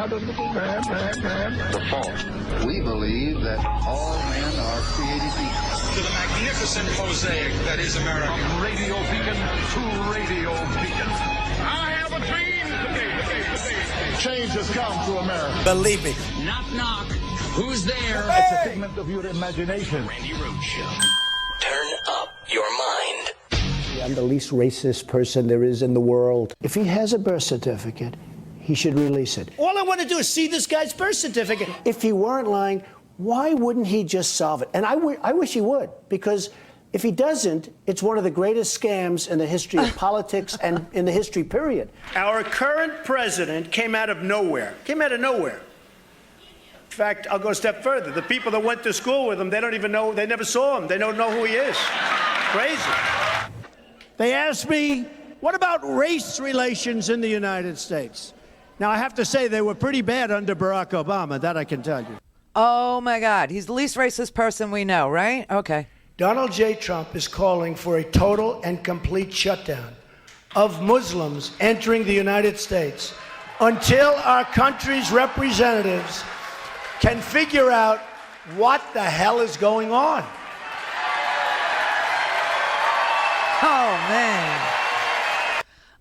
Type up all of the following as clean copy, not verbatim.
The fault. We believe that all men are created equal. To the magnificent mosaic that is America. From radio beacon to radio beacon. I have a dream today. Change has come to America. Believe me. Knock, knock. Who's there? It's a figment of your imagination. Randi Rhodes Show. Turn up your mind. I'm the least racist person there is in the world. If he has a birth certificate, he should release it. All I want to do is see this guy's birth certificate. If he weren't lying, why wouldn't he just solve it? And I wish he would, because if he doesn't, it's one of the greatest scams in the history of politics and in the history period. Our current president came out of nowhere. In fact, I'll go a step further. The people that went to school with him, they don't even know, they never saw him. They don't know who he is. Crazy. They asked me, what about race relations in the United States? Now, I have to say they were pretty bad under Barack Obama, that I can tell you. Oh, my God. He's the least racist person we know, right? Okay. Donald J. Trump is calling for a total and complete shutdown of Muslims entering the United States until our country's representatives can figure out what the hell is going on.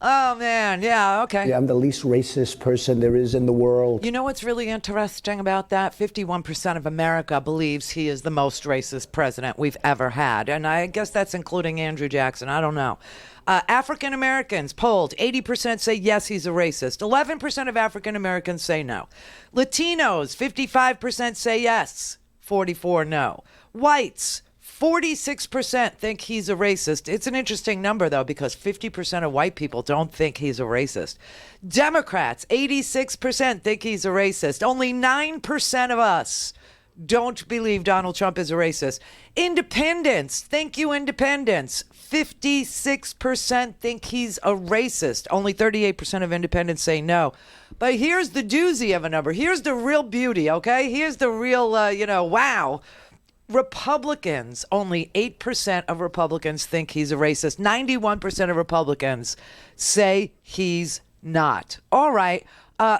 Oh, man. Yeah, okay. Yeah, I'm the least racist person there is in the world. You know what's really interesting about that? 51% of America believes he is the most racist president we've ever had. And I guess that's including Andrew Jackson. I don't know. African Americans polled, 80% say yes, he's a racist. 11% of African Americans say no. Latinos, 55% say yes, 44% no. Whites, 46% think he's a racist. It's an interesting number, though, because 50% of white people don't think he's a racist. Democrats, 86% think he's a racist. Only 9% of us don't believe Donald Trump is a racist. Independents, thank you, independents. 56% think he's a racist. Only 38% of independents say no. But here's the doozy of a number. Here's the real beauty, okay? Here's the real, wow. Republicans, only 8% of Republicans think he's a racist. 91% of Republicans say he's not. All right.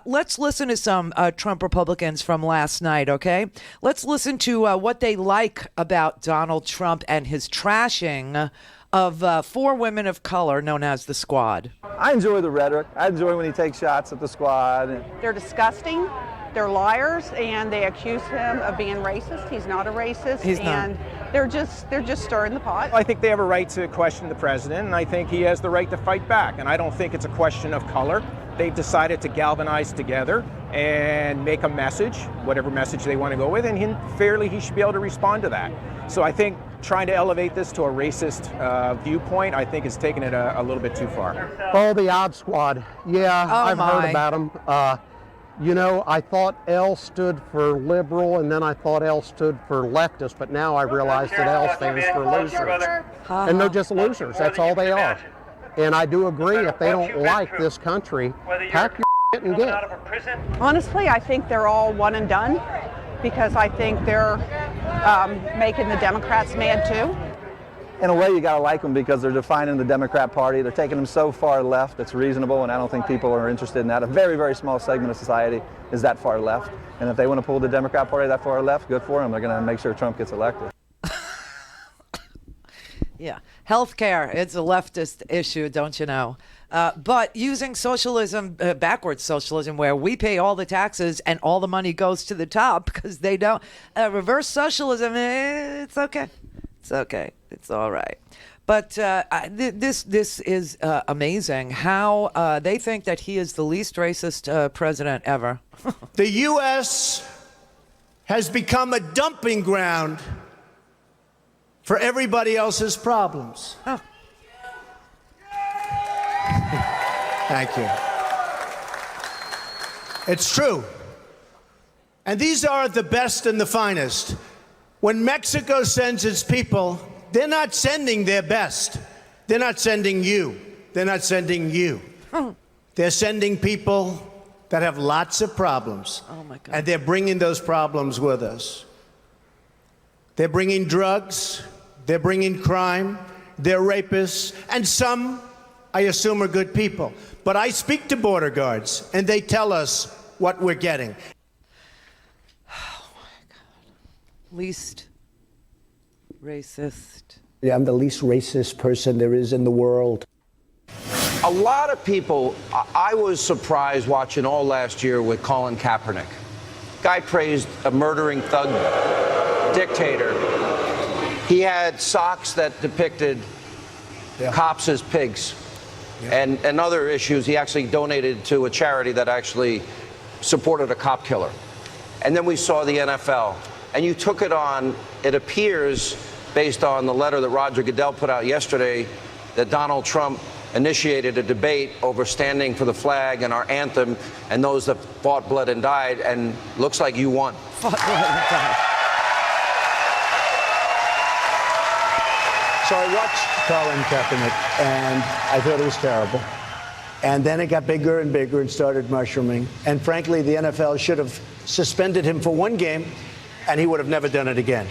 Let's listen to some Trump Republicans from last night, okay? Let's listen to what they like about Donald Trump and his trashing of 4 women of color known as the Squad. I enjoy the rhetoric. I enjoy when he takes shots at the Squad. They're disgusting. They're liars, and they accuse him of being racist. He's not a racist. He's not. And they're just stirring the pot. I think they have a right to question the president, and I think he has the right to fight back. And I don't think it's a question of color. They've decided to galvanize together and make a message, whatever message they want to go with, and he should be able to respond to that. So I think trying to elevate this to a racist viewpoint, I think is taking it a little bit too far. Oh, the Odd Squad. Yeah, I've heard about them. I thought L stood for liberal, and then I thought L stood for leftist, but now I realize that L stands for losers. And they're just losers. That's all they are. And I do agree, if they don't like this country, pack your shit and get. Honestly, I think they're all one and done, because I think they're making the Democrats mad too. In a way, you got to like them because they're defining the Democrat Party. They're taking them so far left, it's reasonable, and I don't think people are interested in that. A very, very small segment of society is that far left. And if they want to pull the Democrat Party that far left, good for them. They're going to make sure Trump gets elected. Yeah. Healthcare, it's a leftist issue, don't you know? But using socialism, backwards socialism, where we pay all the taxes and all the money goes to the top because they don't. Reverse socialism, it's okay. It's okay. It's all right. But this is amazing how they think that he is the least racist president ever. The U.S. has become a dumping ground for everybody else's problems. Oh. Thank you. It's true. And these are the best and the finest. When Mexico sends its people, they're not sending their best. They're not sending you. They're not sending you. They're sending people that have lots of problems. Oh, my God. And they're bringing those problems with us. They're bringing drugs. They're bringing crime. They're rapists. And some, I assume, are good people. But I speak to border guards, and they tell us what we're getting. Oh, my God. Least racist. Yeah, I'm the least racist person there is in the world. A lot of people, I was surprised watching all last year with Colin Kaepernick. Guy praised a murdering thug dictator. He had socks that depicted cops as pigs. And other issues. He actually donated to a charity that actually supported a cop killer. And then we saw the NFL. And you took it on, it appears, based on the letter that Roger Goodell put out yesterday, that Donald Trump initiated a debate over standing for the flag and our anthem and those that fought, bled, and died, and looks like you won. Fought, bled, and died. So I watched Colin Kaepernick, and I thought it was terrible. And then it got bigger and bigger and started mushrooming. And frankly, the NFL should have suspended him for one game, and he would have never done it again.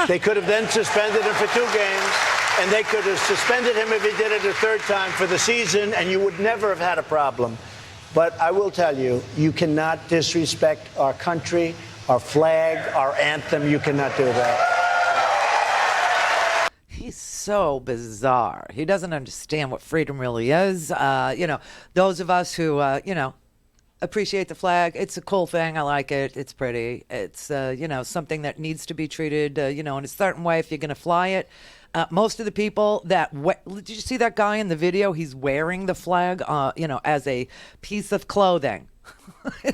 They could have then suspended him for 2 games, and they could have suspended him if he did it a 3rd time for the season, and you would never have had a problem. But I will tell you, you cannot disrespect our country, our flag, our anthem. You cannot do that. He's so bizarre. He doesn't understand what freedom really is. Those of us who, appreciate the flag, it's a cool thing. I like it. It's pretty. It's, something that needs to be treated, in a certain way if you're going to fly it. Most of the people that, did you see that guy in the video? He's wearing the flag, as a piece of clothing.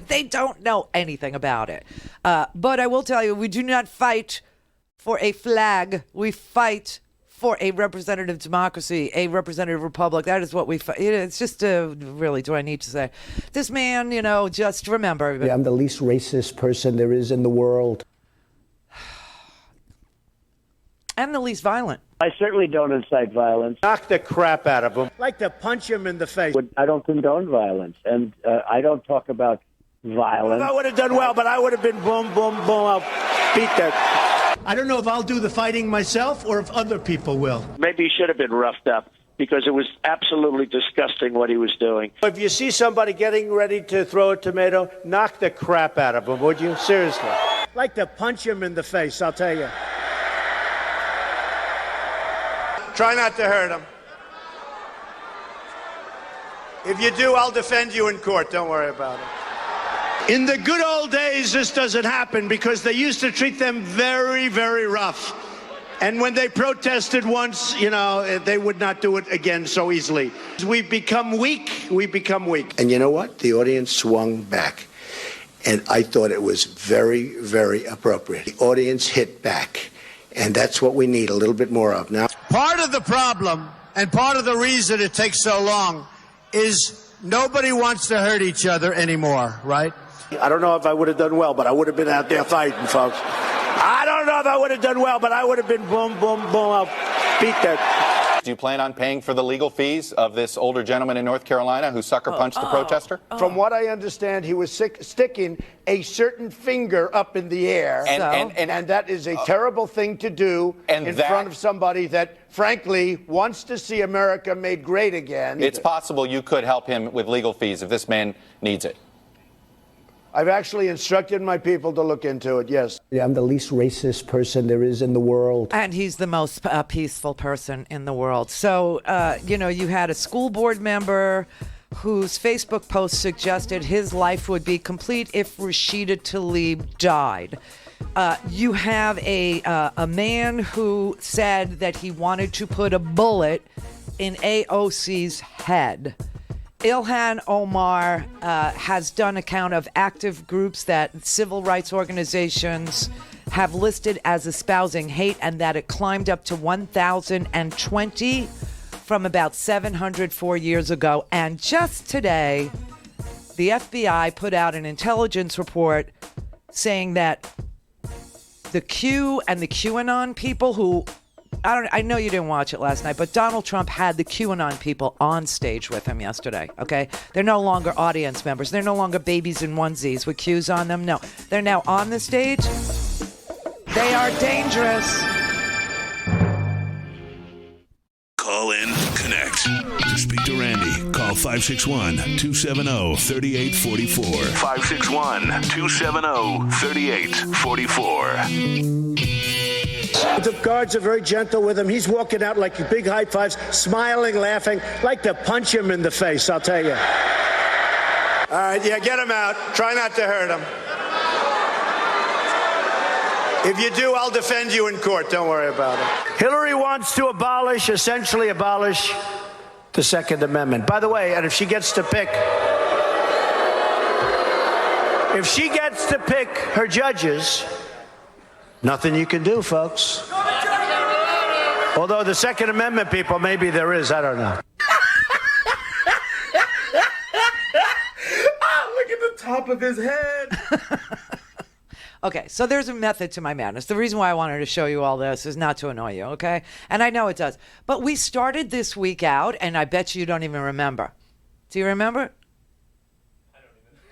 They don't know anything about it. But I will tell you, we do not fight for a flag. We fight for a representative democracy, a representative republic. That is what we fight. It's just, really, do I need to say? This man, just remember. Yeah, I'm the least racist person there is in the world. And the least violent. I certainly don't incite violence. Knock the crap out of him. Like to punch him in the face. I don't condone violence, and I don't talk about violence. I would have done well, but I would have been boom, boom, boom. I'll beat that. I don't know if I'll do the fighting myself or if other people will. Maybe he should have been roughed up because it was absolutely disgusting what he was doing. If you see somebody getting ready to throw a tomato, knock the crap out of him, would you? Seriously. Like to punch him in the face, I'll tell you. Try not to hurt him. If you do, I'll defend you in court. Don't worry about it. In the good old days, this doesn't happen because they used to treat them very, very rough. And when they protested once, they would not do it again so easily. We've become weak. And you know what? The audience swung back. And I thought it was very, very appropriate. The audience hit back. And that's what we need a little bit more of now. Part of the problem and part of the reason it takes so long is nobody wants to hurt each other anymore, right? I don't know if I would have done well, but I would have been out there fighting, folks. I don't know if I would have done well, but I would have been boom, boom, boom. I'll beat that. Do you plan on paying for the legal fees of this older gentleman in North Carolina who sucker punched the protester? From what I understand, he was sticking a certain finger up in the air. And that is a terrible thing to do in front of somebody that, frankly, wants to see America made great again. It's possible you could help him with legal fees if this man needs it. I've actually instructed my people to look into it, yes. Yeah, I'm the least racist person there is in the world. And he's the most peaceful person in the world. So, you had a school board member whose Facebook post suggested his life would be complete if Rashida Tlaib died. You have a man who said that he wanted to put a bullet in AOC's head. Ilhan Omar has done a count of active groups that civil rights organizations have listed as espousing hate, and that it climbed up to 1,020 from about 704 years ago. And just today, the FBI put out an intelligence report saying that the Q and the QAnon people who I know you didn't watch it last night, but Donald Trump had the QAnon people on stage with him yesterday, okay? They're no longer audience members. They're no longer babies in onesies with Qs on them. No, they're now on the stage. They are dangerous. Call in, connect. To speak to Randi, call Call 561-270-3844. 561-270-3844. The guards are very gentle with him. He's walking out like big high fives, smiling, laughing, like to punch him in the face, I'll tell you. All right, yeah, get him out. Try not to hurt him. If you do, I'll defend you in court. Don't worry about it. Hillary wants to essentially abolish the Second Amendment. By the way, and if she gets to pick her judges, nothing you can do, folks. Although the Second Amendment people, maybe there is, I don't know. Look at the top of his head. Okay, so there's a method to my madness. The reason why I wanted to show you all this is not to annoy you, okay? And I know it does. But we started this week out, and I bet you don't even remember. Do you remember?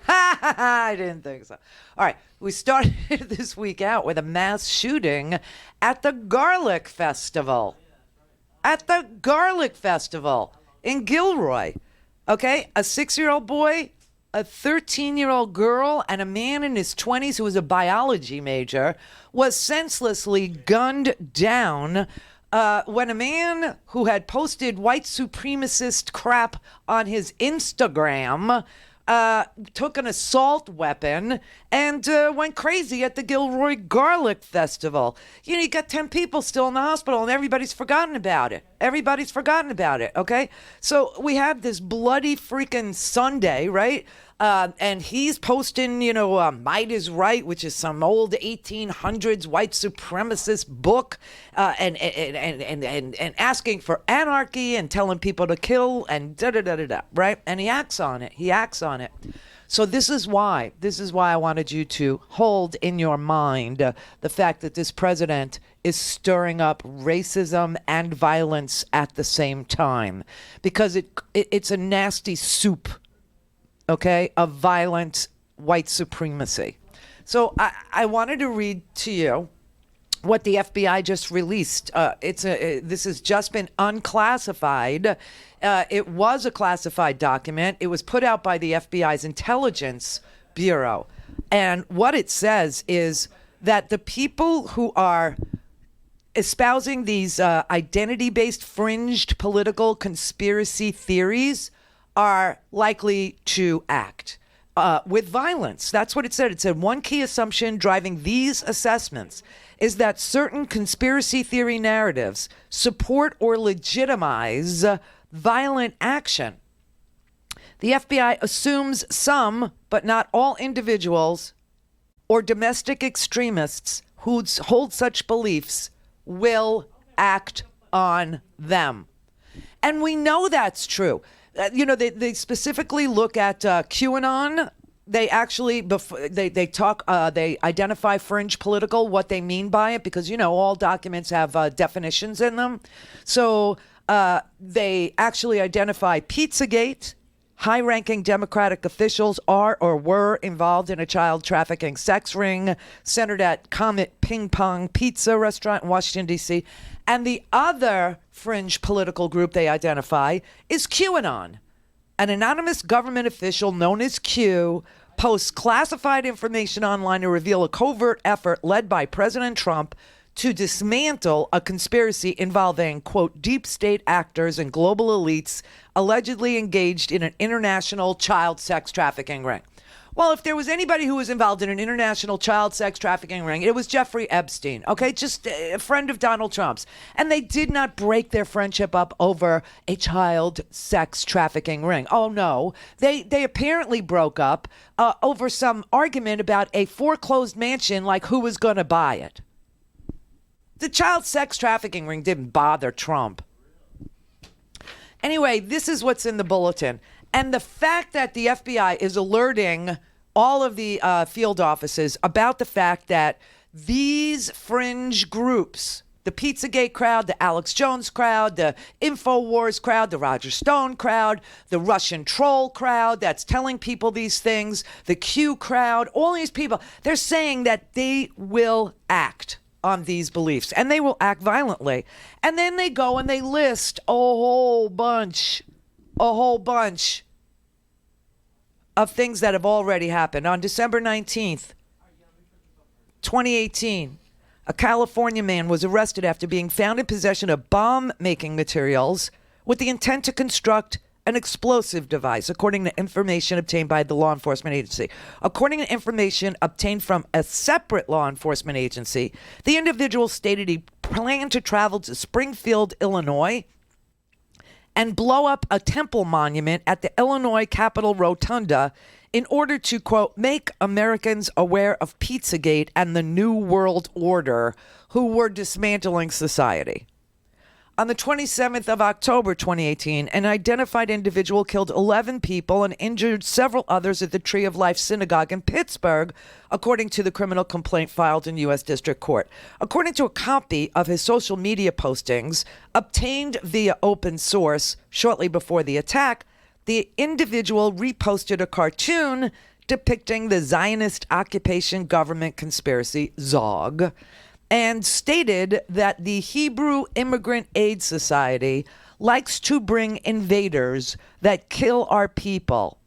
I didn't think so. All right, we started this week out with a mass shooting at the Garlic Festival. At the Garlic Festival in Gilroy. Okay, a 6-year-old boy, a 13-year-old girl, and a man in his 20s who was a biology major was senselessly gunned down when a man who had posted white supremacist crap on his Instagram took an assault weapon and went crazy at the Gilroy Garlic Festival. You know, you got 10 people still in the hospital and everybody's forgotten about it. Okay? So we have this bloody freaking Sunday, right? And he's posting, Might is Right, which is some old 1800s white supremacist book, and asking for anarchy and telling people to kill and da-da-da-da-da, right? And he acts on it. So this is why I wanted you to hold in your mind the fact that this president is stirring up racism and violence at the same time, because it's a nasty soup, okay, of violent white supremacy. So I wanted to read to you what the FBI just released. This has just been unclassified. It was a classified document. It was put out by the FBI's Intelligence Bureau. And what it says is that the people who are espousing these identity-based fringed political conspiracy theories are likely to act with violence. That's what it said. It said one key assumption driving these assessments is that certain conspiracy theory narratives support or legitimize violent action. The FBI assumes some, but not all individuals or domestic extremists who hold such beliefs will act on them. And we know that's true. They specifically look at QAnon. They actually they identify fringe political, what they mean by it, because all documents have definitions in them. So they actually identify Pizzagate. High-ranking Democratic officials are or were involved in a child trafficking sex ring centered at Comet Ping Pong Pizza restaurant in Washington, D.C. And the other fringe political group they identify is QAnon. An anonymous government official known as Q posts classified information online to reveal a covert effort led by President Trump to dismantle a conspiracy involving, quote, deep state actors and global elites allegedly engaged in an international child sex trafficking ring. Well, if there was anybody who was involved in an international child sex trafficking ring, it was Jeffrey Epstein, okay? Just a friend of Donald Trump's. And they did not break their friendship up over a child sex trafficking ring. Oh, no. They apparently broke up over some argument about a foreclosed mansion, like who was going to buy it. The child sex trafficking ring didn't bother Trump. Anyway, this is what's in the bulletin. And the fact that the FBI is alerting all of the field offices about the fact that these fringe groups, the Pizzagate crowd, the Alex Jones crowd, the InfoWars crowd, the Roger Stone crowd, the Russian troll crowd that's telling people these things, the Q crowd, all these people, they're saying that they will act on these beliefs and they will act violently. And then they go and they list a whole bunch a whole bunch of things that have already happened. On December 19th, 2018, a California man was arrested after being found in possession of bomb-making materials with the intent to construct an explosive device, according to information obtained by the law enforcement agency. According to information obtained from a separate law enforcement agency, the individual stated he planned to travel to Springfield, Illinois, and blow up a temple monument at the Illinois Capitol Rotunda in order to, quote, make Americans aware of Pizzagate and the New World Order, who were dismantling society. On the 27th of October 2018, an identified individual killed 11 people and injured several others at the Tree of Life Synagogue in Pittsburgh, according to the criminal complaint filed in U.S. District Court. According to a copy of his social media postings obtained via open source shortly before the attack, the individual reposted a cartoon depicting the Zionist occupation government conspiracy, ZOG, and stated that the Hebrew Immigrant Aid Society likes to bring invaders that kill our people.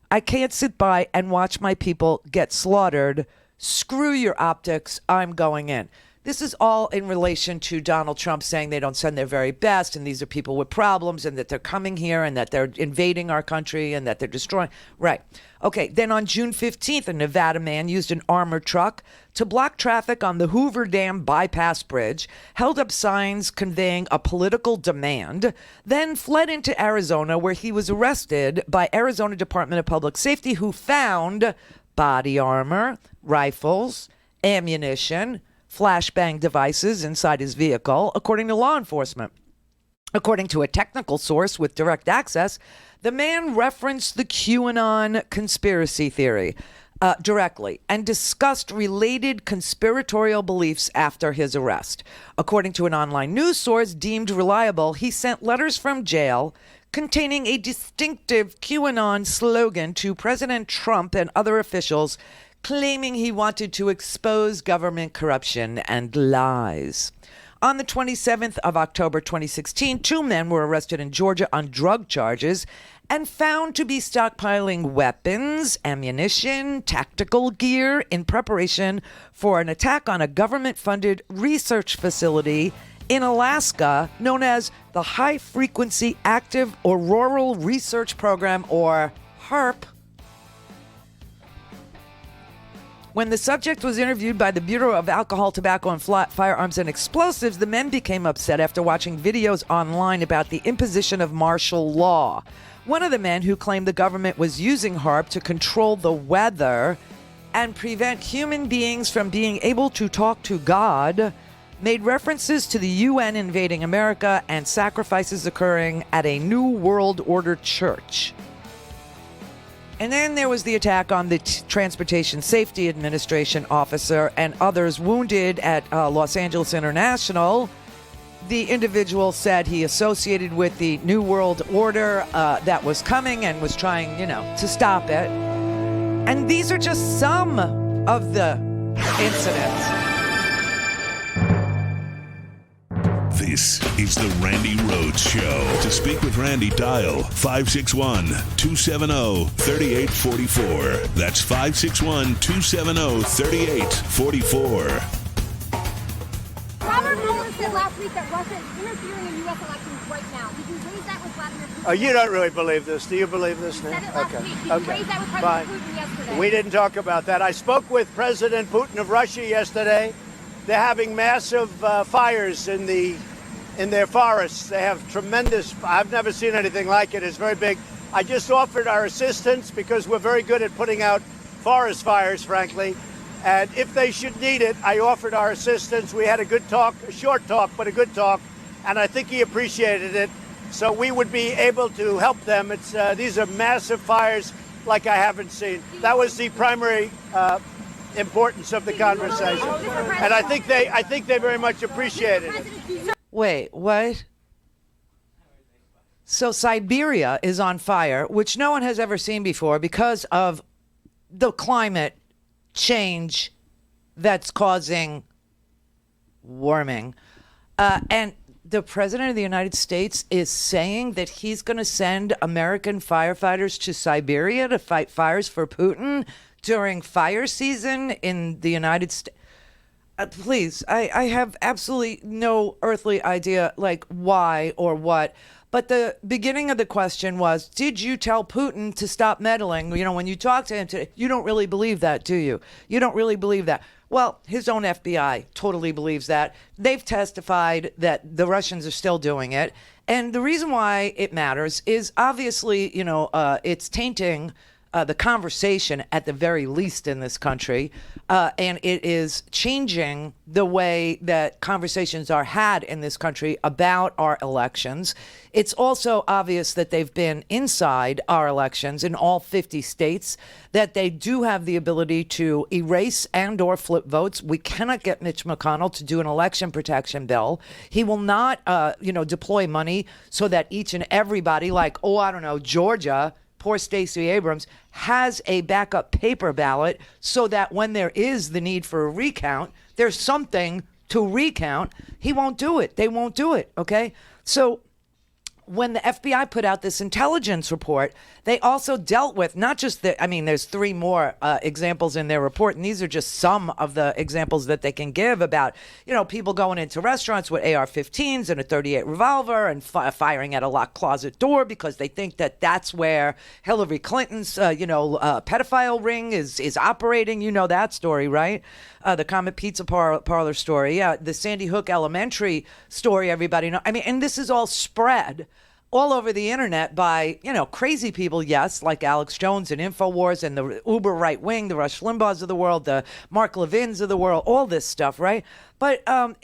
I can't sit by and watch my people get slaughtered. Screw your optics. I'm going in. This is all in relation to Donald Trump saying they don't send their very best, and these are people with problems, and that they're coming here, and that they're invading our country, and that they're destroying. Right. Okay. Then on June 15th, a Nevada man used an armored truck to block traffic on the Hoover Dam bypass bridge, held up signs conveying a political demand, then fled into Arizona, where he was arrested by Arizona Department of Public Safety, who found body armor, rifles, ammunition, flashbang devices inside his vehicle, according to law enforcement. According to a technical source with direct access, the man referenced the QAnon conspiracy theory directly and discussed related conspiratorial beliefs after his arrest. According to an online news source deemed reliable, he sent letters from jail containing a distinctive QAnon slogan to President Trump and other officials, claiming he wanted to expose government corruption and lies. On the 27th of October 2016, 2 men were arrested in Georgia on drug charges and found to be stockpiling weapons, ammunition, tactical gear in preparation for an attack on a government-funded research facility in Alaska known as the High Frequency Active Auroral Research Program, or HAARP. When the subject was interviewed by the Bureau of Alcohol, Tobacco, and Firearms and Explosives, the men became upset after watching videos online about the imposition of martial law. One of the men, who claimed the government was using HAARP to control the weather and prevent human beings from being able to talk to God, made references to the UN invading America and sacrifices occurring at a New World Order church. And then there was the attack on the Transportation Safety Administration officer and others wounded at Los Angeles International. The individual said he associated with the New World Order that was coming and was trying, to stop it. And these are just some of the incidents. This is the Randi Rhodes Show. To speak with Randi, dial 561-270-3844. That's 561-270-3844. Robert Mueller said last week that Russia is interfering in U.S. elections right now. Did you raise that with Vladimir Putin? Oh, you don't really believe this. Do you believe this now? He said it last week. Did you raise that with President Putin yesterday? We didn't talk about that. I spoke with President Putin of Russia yesterday. They're having massive fires in their forests. They have tremendous, I've never seen anything like it. It's very big. I just offered our assistance because we're very good at putting out forest fires, frankly. And if they should need it, I offered our assistance. We had a good talk, a short talk, but a good talk. And I think he appreciated it. So we would be able to help them. These are massive fires like I haven't seen. That was the primary importance of the conversation. And I think they very much appreciated it. Wait, what? So Siberia is on fire, which no one has ever seen before because of the climate change that's causing warming. And the president of the United States is saying that he's going to send American firefighters to Siberia to fight fires for Putin during fire season in the United States. Please, I have absolutely no earthly idea, like, why or what. But the beginning of the question was, did you tell Putin to stop meddling? You know, when you talk to him today, you don't really believe that, do you? You don't really believe that. Well, his own FBI totally believes that. They've testified that the Russians are still doing it. And the reason why it matters is obviously, you know, it's tainting the conversation at the very least in this country. And it is changing the way that conversations are had in this country about our elections. It's also obvious that they've been inside our elections in all 50 states, that they do have the ability to erase and or flip votes. We cannot get Mitch McConnell to do an election protection bill. He will not, deploy money so that each and everybody, like, Georgia, poor Stacey Abrams, has a backup paper ballot so that when there is the need for a recount, there's something to recount. He won't do it. They won't do it. Okay. So when the FBI put out this intelligence report, they also dealt with not just there's three more examples in their report, and these are just some of the examples that they can give about, people going into restaurants with AR-15s and a .38 revolver and firing at a locked closet door because they think that that's where Hillary Clinton's, pedophile ring is operating. You know that story, right? The Comet Pizza Parlor story. Yeah, the Sandy Hook Elementary story, everybody knows. And this is all spread all over the internet by, crazy people, yes, like Alex Jones and InfoWars and the uber right wing, the Rush Limbaughs of the world, the Mark Levins of the world, all this stuff, right? But and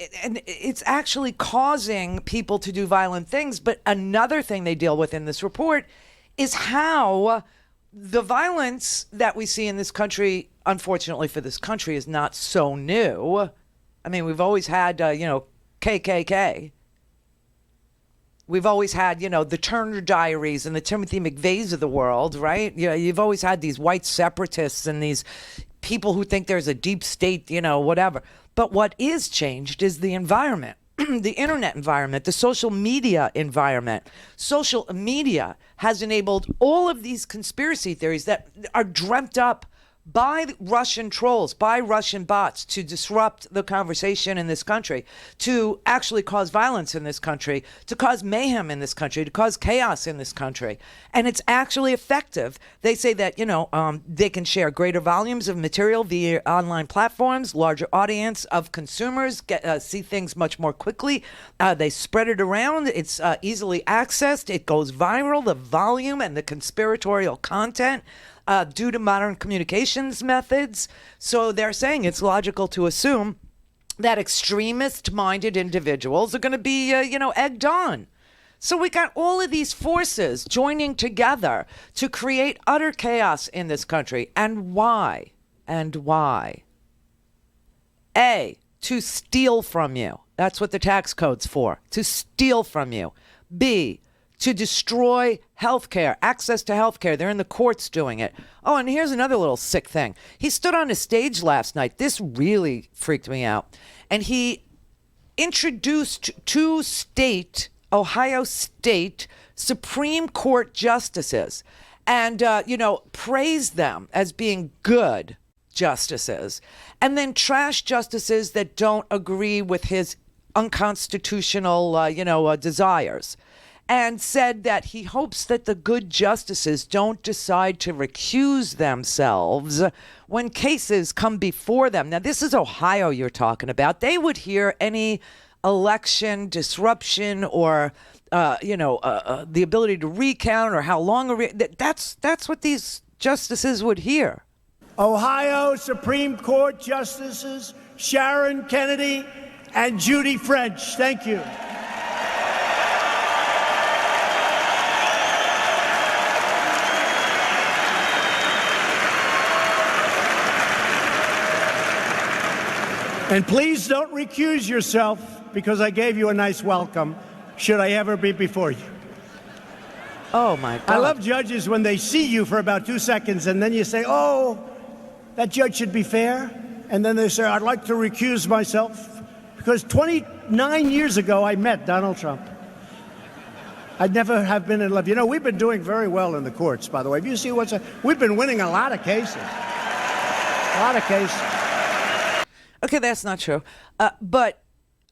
it's actually causing people to do violent things. But another thing they deal with in this report is how the violence that we see in this country, unfortunately for this country, is not so new. We've always had, KKK. We've always had, the Turner Diaries and the Timothy McVeighs of the world, right? You've always had these white separatists and these people who think there's a deep state, whatever. But what is changed is the environment, the internet environment, the social media environment. Social media has enabled all of these conspiracy theories that are dreamt up by Russian trolls, by Russian bots, to disrupt the conversation in this country, to actually cause violence in this country, to cause mayhem in this country, to cause chaos in this country. And it's actually effective. They say that, they can share greater volumes of material via online platforms, larger audience of consumers see things much more quickly. They spread it around. It's easily accessed. It goes viral, the volume and the conspiratorial content. Due to modern communications methods. So they're saying it's logical to assume that extremist-minded individuals are going to be, egged on. So we got all of these forces joining together to create utter chaos in this country. And why? A, to steal from you. That's what the tax code's for, to steal from you. B, to destroy healthcare, access to healthcare. They're in the courts doing it. Oh, and here's another little sick thing. He stood on a stage last night. This really freaked me out. And he introduced two Ohio State Supreme Court justices and, praised them as being good justices, and then trashed justices that don't agree with his unconstitutional, desires. And said that he hopes that the good justices don't decide to recuse themselves when cases come before them. Now, this is Ohio you're talking about. They would hear any election disruption or, the ability to recount or how long that's what these justices would hear. Ohio Supreme Court Justices Sharon Kennedy and Judy French. Thank you. And please don't recuse yourself because I gave you a nice welcome, should I ever be before you. Oh, my God. I love judges when they see you for about 2 seconds and then you say, oh, that judge should be fair. And then they say, I'd like to recuse myself Because 29 years ago, I met Donald Trump. I'd never have been in love. You know, we've been doing very well in the courts, by the way. If you see we've been winning a lot of cases. A lot of cases. Okay, that's not true. But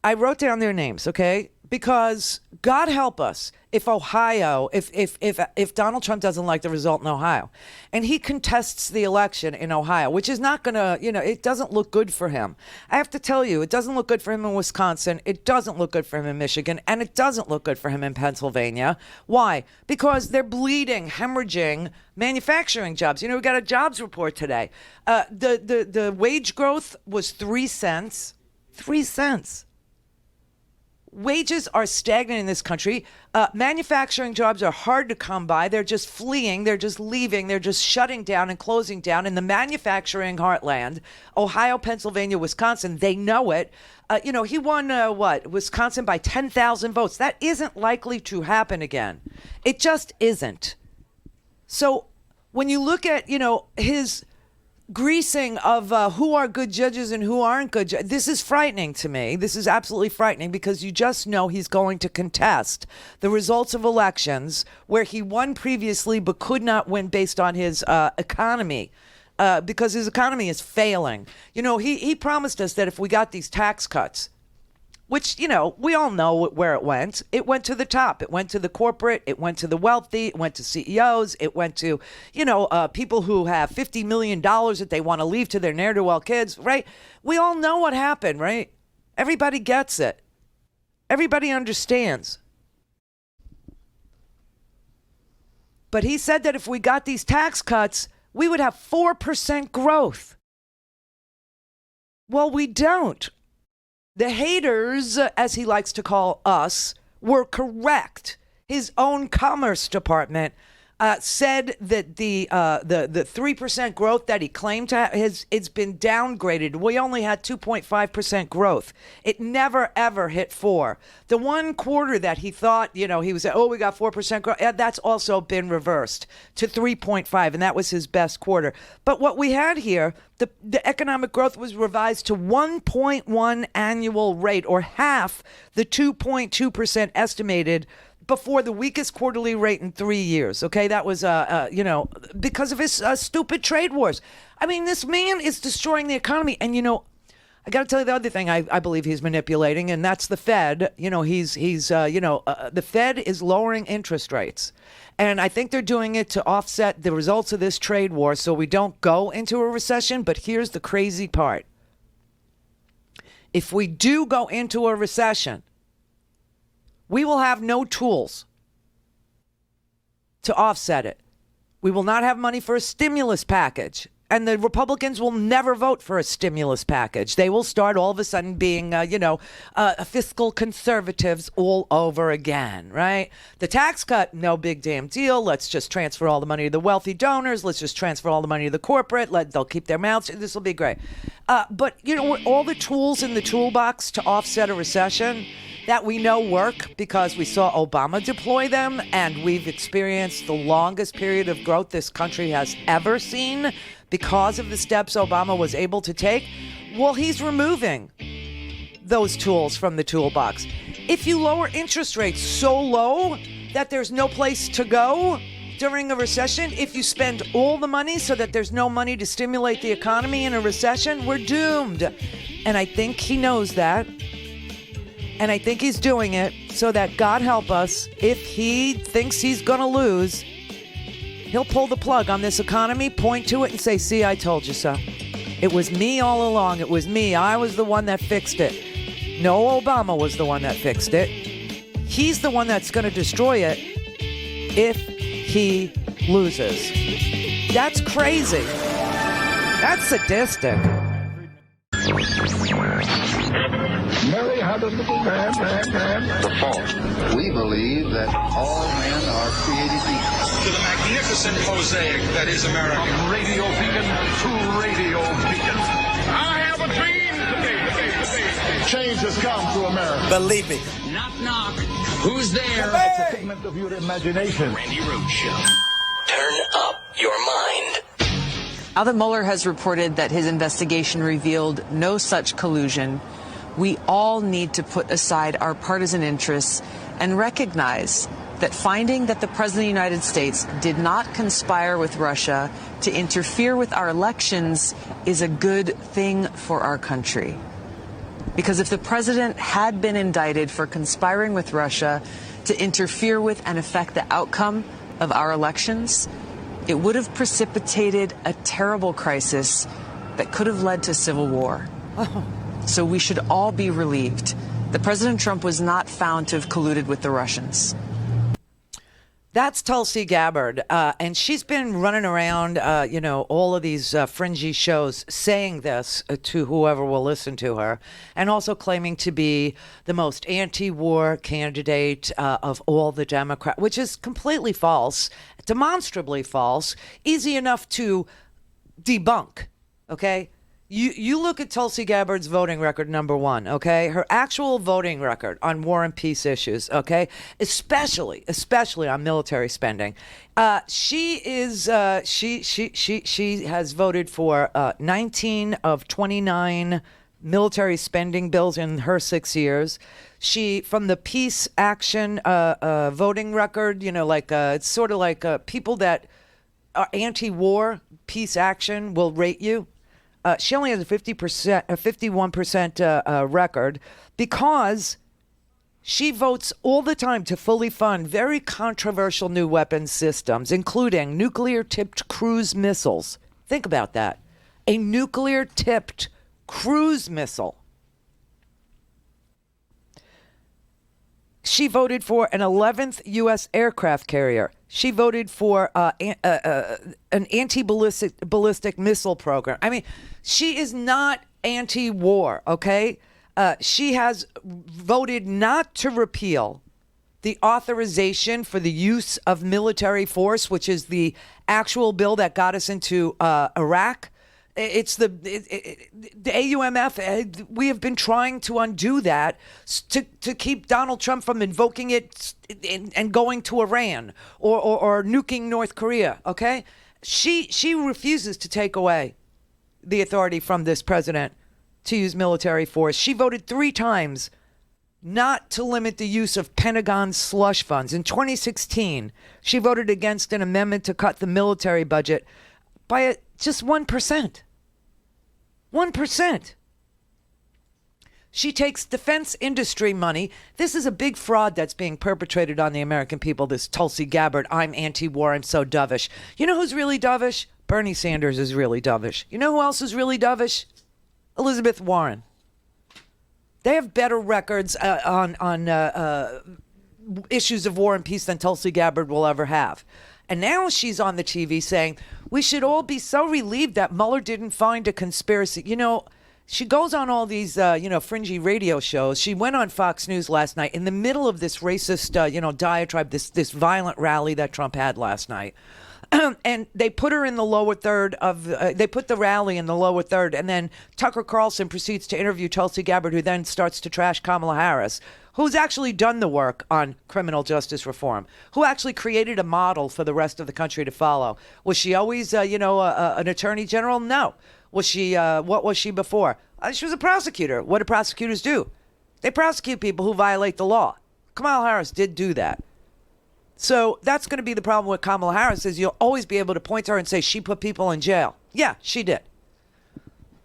I wrote down their names, okay? Because God help us if Ohio, if Donald Trump doesn't like the result in Ohio, and he contests the election in Ohio, which is not going to, it doesn't look good for him. I have to tell you, it doesn't look good for him in Wisconsin. It doesn't look good for him in Michigan, and it doesn't look good for him in Pennsylvania. Why? Because they're bleeding, hemorrhaging manufacturing jobs. We got a jobs report today. The wage growth was 3 cents. 3 cents. Wages are stagnant in this country. Manufacturing jobs are hard to come by. They're just fleeing. They're just leaving. They're just shutting down and closing down in the manufacturing heartland. Ohio, Pennsylvania, Wisconsin, they know it. He won, Wisconsin by 10,000 votes. That isn't likely to happen again. It just isn't. So when you look at, his greasing of who are good judges and who aren't good judges. This is frightening to me. This is absolutely frightening because you just know he's going to contest the results of elections where he won previously but could not win based on his economy because his economy is failing. He promised us that if we got these tax cuts, which, we all know where it went. It went to the top. It went to the corporate. It went to the wealthy. It went to CEOs. It went to, people who have $50 million that they want to leave to their ne'er-do-well kids, right? We all know what happened, right? Everybody gets it. Everybody understands. But he said that if we got these tax cuts, we would have 4% growth. Well, we don't. The haters, as he likes to call us, were correct. His own Commerce Department said that the 3% growth that he claimed to have, it's been downgraded. We only had 2.5% growth. It never, ever hit 4. The one quarter that he thought, he was, we got 4% growth, that's also been reversed to 3.5, and that was his best quarter. But what we had here, the economic growth was revised to 1.1 annual rate, or half the 2.2% estimated before the weakest quarterly rate in 3 years. Okay, that was, because of his stupid trade wars. I mean, this man is destroying the economy. And, I got to tell you the other thing I believe he's manipulating, and that's the Fed. The Fed is lowering interest rates. And I think they're doing it to offset the results of this trade war so we don't go into a recession. But here's the crazy part. If we do go into a recession, we will have no tools to offset it. We will not have money for a stimulus package. And the Republicans will never vote for a stimulus package. They will start all of a sudden being, fiscal conservatives all over again, right? The tax cut, no big damn deal. Let's just transfer all the money to the wealthy donors. Let's just transfer all the money to the corporate. They'll keep their mouths. This will be great. But, all the tools in the toolbox to offset a recession that we know work because we saw Obama deploy them, and we've experienced the longest period of growth this country has ever seen because of the steps Obama was able to take. Well, he's removing those tools from the toolbox. If you lower interest rates so low that there's no place to go during a recession, if you spend all the money so that there's no money to stimulate the economy in a recession, we're doomed. And I think he knows that. And I think he's doing it so that, God help us, if he thinks he's going to lose, he'll pull the plug on this economy, point to it and say, see, I told you so. It was me all along. It was me. I was the one that fixed it. No, Obama was the one that fixed it. He's the one that's going to destroy it if he loses. That's crazy. That's sadistic. Mary had a little man. The fault. We believe that all men are created equal. To the magnificent mosaic that is America. From radio beacon to radio beacon. I have a dream today. Change has come to America. Believe me. Knock, knock. Who's there? It's a figment of your imagination. Randi Rhodes Show. Turn up your mind. Now that Mueller has reported that his investigation revealed no such collusion, we all need to put aside our partisan interests and recognize that finding that the President of the United States did not conspire with Russia to interfere with our elections is a good thing for our country. Because if the President had been indicted for conspiring with Russia to interfere with and affect the outcome of our elections, it would have precipitated a terrible crisis that could have led to civil war. So we should all be relieved that President Trump was not found to have colluded with the Russians. That's Tulsi Gabbard, and she's been running around, all of these fringy shows saying this to whoever will listen to her, and also claiming to be the most anti-war candidate of all the Democrats, which is completely false, demonstrably false, easy enough to debunk, okay? You look at Tulsi Gabbard's voting record, number one, okay? Her actual voting record on war and peace issues, okay? Especially on military spending. She has voted for 19 of 29 military spending bills in her 6 years. She, from the peace action voting record, it's sort of like people that are anti-war, peace action will rate you. She only has a 51% record because she votes all the time to fully fund very controversial new weapons systems, including nuclear-tipped cruise missiles. Think about that. A nuclear-tipped cruise missile. She voted for an 11th U.S. aircraft carrier. She voted for an anti-ballistic missile program. I mean, she is not anti-war, okay? She has voted not to repeal the authorization for the use of military force, which is the actual bill that got us into Iraq. It's the AUMF. We have been trying to undo that to keep Donald Trump from invoking it and going to Iran or nuking North Korea. Okay, she refuses to take away the authority from this president to use military force. She voted 3 times not to limit the use of Pentagon slush funds. In 2016, she voted against an amendment to cut the military budget by just 1%. 1%. She takes defense industry money. This is a big fraud that's being perpetrated on the American people, this Tulsi Gabbard, I'm anti-war, I'm so dovish. You know who's really dovish? Bernie Sanders is really dovish. You know who else is really dovish? Elizabeth Warren. They have better records on issues of war and peace than Tulsi Gabbard will ever have. And now she's on the TV saying, we should all be so relieved that Mueller didn't find a conspiracy. You know, she goes on all these, fringy radio shows. She went on Fox News last night in the middle of this racist, diatribe, this violent rally that Trump had last night. And they put her in the lower third they put the rally in the lower third. And then Tucker Carlson proceeds to interview Tulsi Gabbard, who then starts to trash Kamala Harris, who's actually done the work on criminal justice reform, who actually created a model for the rest of the country to follow. Was she always, an attorney general? No. Was she, what was she before? She was a prosecutor. What do prosecutors do? They prosecute people who violate the law. Kamala Harris did do that. So that's going to be the problem with Kamala Harris, is you'll always be able to point to her and say she put people in jail. Yeah, she did.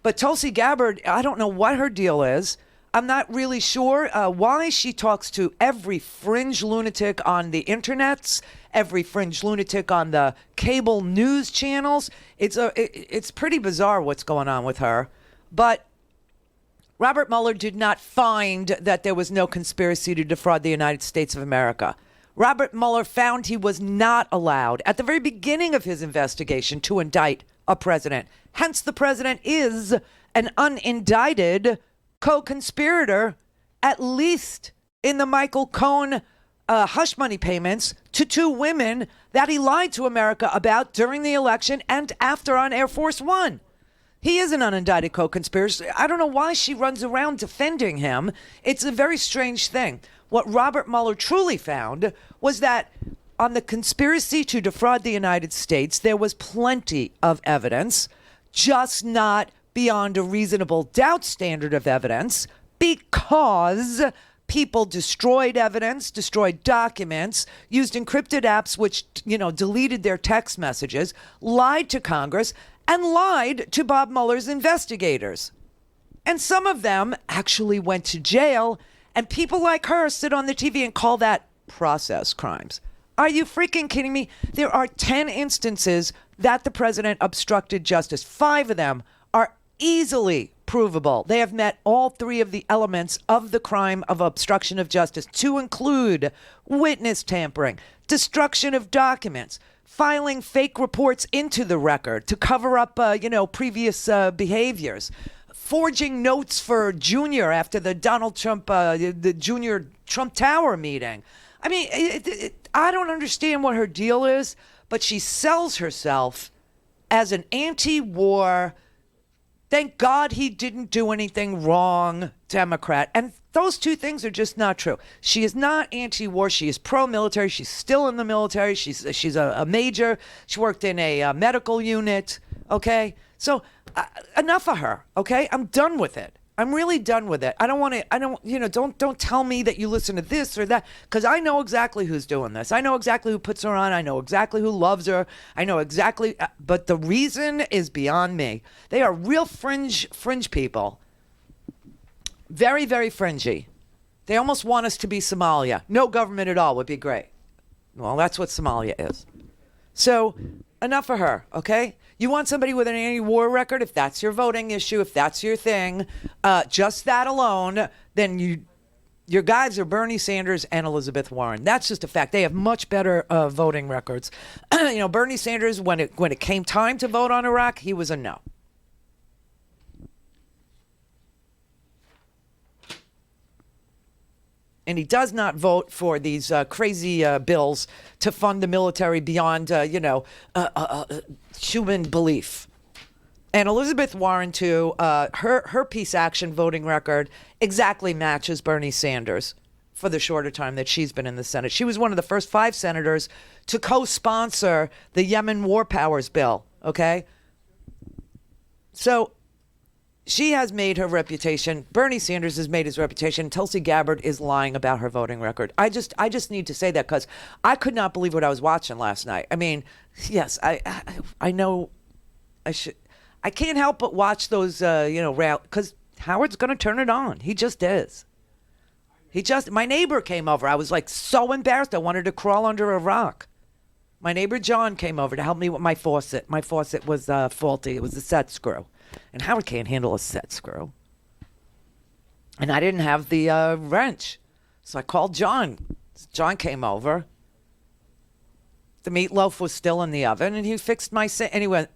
But Tulsi Gabbard, I don't know what her deal is. I'm not really sure why she talks to every fringe lunatic on the internets, every fringe lunatic on the cable news channels. It's pretty bizarre what's going on with her. But Robert Mueller did not find that there was no conspiracy to defraud the United States of America. Robert Mueller found he was not allowed at the very beginning of his investigation to indict a president. Hence, the president is an unindicted co-conspirator, at least in the Michael Cohen hush money payments to 2 women that he lied to America about during the election and after on Air Force One. He is an unindicted co-conspirator. I don't know why she runs around defending him. It's a very strange thing. What Robert Mueller truly found was that on the conspiracy to defraud the United States, there was plenty of evidence, just not beyond a reasonable doubt standard of evidence, because people destroyed evidence, destroyed documents, used encrypted apps which, deleted their text messages, lied to Congress, and lied to Bob Mueller's investigators. And some of them actually went to jail, and people like her sit on the TV and call that process crimes. Are you freaking kidding me? There are 10 instances that the president obstructed justice. 5 of them are easily provable. They have met all 3 of the elements of the crime of obstruction of justice, to include witness tampering, destruction of documents, filing fake reports into the record to cover up, previous behaviors, forging notes for Junior after the Donald Trump, the Junior Trump Tower meeting. I mean, I don't understand what her deal is, but she sells herself as an anti-war, thank God he didn't do anything wrong Democrat. And those 2 things are just not true. She is not anti-war. She is pro-military. She's still in the military. She's a major. She worked in a medical unit. Okay? So enough of her. Okay? I'm done with it. I'm really done with it. Don't tell me that you listen to this or that, because I know exactly who's doing this. I know exactly who puts her on. I know exactly who loves her. I know exactly, but the reason is beyond me. They are real fringe people. Very, very fringy. They almost want us to be Somalia. No government at all would be great. Well, that's what Somalia is. So enough of her, okay? You want somebody with an anti-war record, if that's your voting issue, if that's your thing, just that alone, then your guys are Bernie Sanders and Elizabeth Warren. That's just a fact. They have much better voting records. Bernie Sanders, when it came time to vote on Iraq, he was a no. And he does not vote for these crazy bills to fund the military beyond, human belief. And Elizabeth Warren, too, her peace action voting record exactly matches Bernie Sanders for the shorter time that she's been in the Senate. She was one of the first 5 senators to co-sponsor the Yemen War Powers bill, okay? So she has made her reputation. Bernie Sanders has made his reputation. Tulsi Gabbard is lying about her voting record. I just need to say that because I could not believe what I was watching last night. I mean, yes, I know I should. I can't help but watch those, because Howard's going to turn it on. He just is. My neighbor came over. I was like so embarrassed. I wanted to crawl under a rock. My neighbor John came over to help me with my faucet. My faucet was faulty. It was a set screw. And Howard can't handle a set screw. And I didn't have the wrench. So I called John. John came over. The meatloaf was still in the oven, and he fixed my sink. And he went,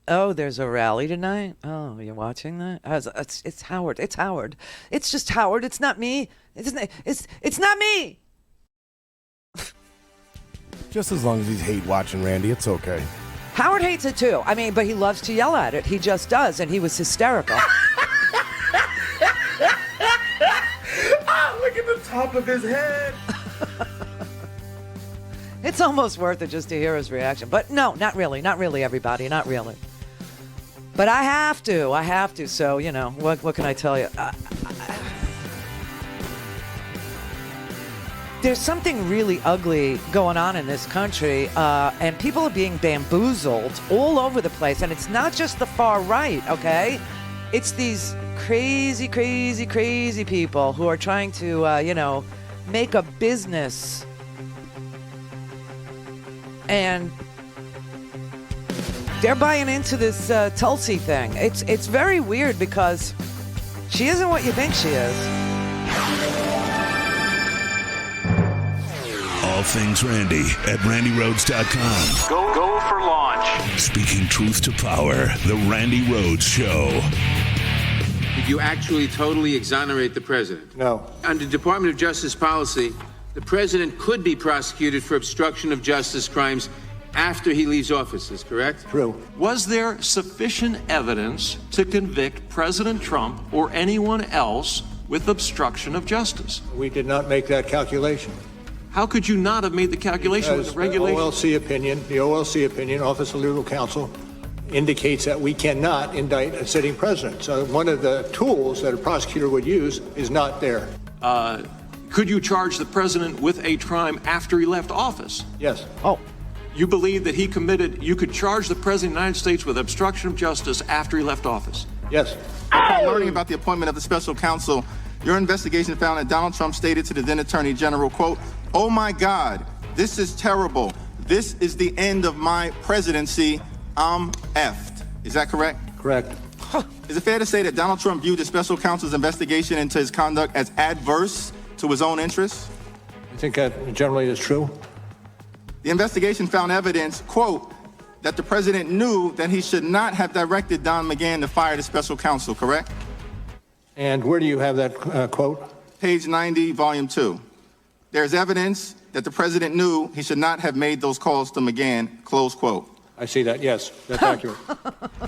"Oh, there's a rally tonight? Oh, you're watching that?" It's Howard. It's Howard. It's just Howard. It's not me. It's not me. Just as long as he's hate watching Randy, it's okay. Howard hates it too. I mean, but he loves to yell at it. He just does, and he was hysterical. Look at the top of his head. It's almost worth it just to hear his reaction. But no, not really. Not really, everybody. Not really. But I have to. So, what can I tell you? There's something really ugly going on in this country, and people are being bamboozled all over the place. And it's not just the far right, okay? It's these crazy, crazy, crazy people who are trying to, make a business. And they're buying into this Tulsi thing. It's very weird because she isn't what you think she is. All things Randy at RandyRhodes.com. Go for launch. Speaking truth to power, the Randi Rhodes Show. Did you actually totally exonerate the president? No. Under Department of Justice policy, the president could be prosecuted for obstruction of justice crimes after he leaves office, is correct? True. Was there sufficient evidence to convict President Trump or anyone else with obstruction of justice? We did not make that calculation. How could you not have made the calculation with the regulation? The OLC opinion, Office of Legal Counsel, indicates that we cannot indict a sitting president. So one of the tools that a prosecutor would use is not there. Could you charge the president with a crime after he left office? Yes. Oh. You believe that you could charge the president of the United States with obstruction of justice after he left office? Yes. Upon learning about the appointment of the special counsel, your investigation found that Donald Trump stated to the then Attorney General, quote, "Oh my God, this is terrible. This is the end of my presidency. I'm effed." Is that correct? Correct. Is it fair to say that Donald Trump viewed the special counsel's investigation into his conduct as adverse to his own interests? I think that generally is true. The investigation found evidence, quote, that the president knew that he should not have directed Don McGahn to fire the special counsel, correct? And where do you have that quote? Page 90, volume 2. There's evidence that the president knew he should not have made those calls to McGahn, close quote. I see that, yes, that's accurate.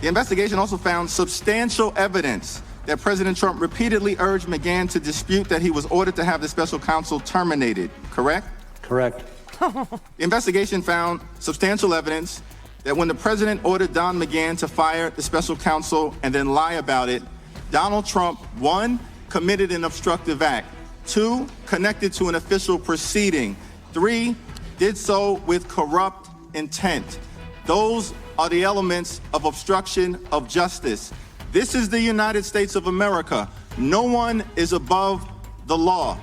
The investigation also found substantial evidence that President Trump repeatedly urged McGahn to dispute that he was ordered to have the special counsel terminated, correct? Correct. The investigation found substantial evidence that when the president ordered Don McGahn to fire the special counsel and then lie about it, Donald Trump, 1, committed an obstructive act, 2, connected to an official proceeding, 3, did so with corrupt intent. Those are the elements of obstruction of justice. This is the United States of America. No one is above the law.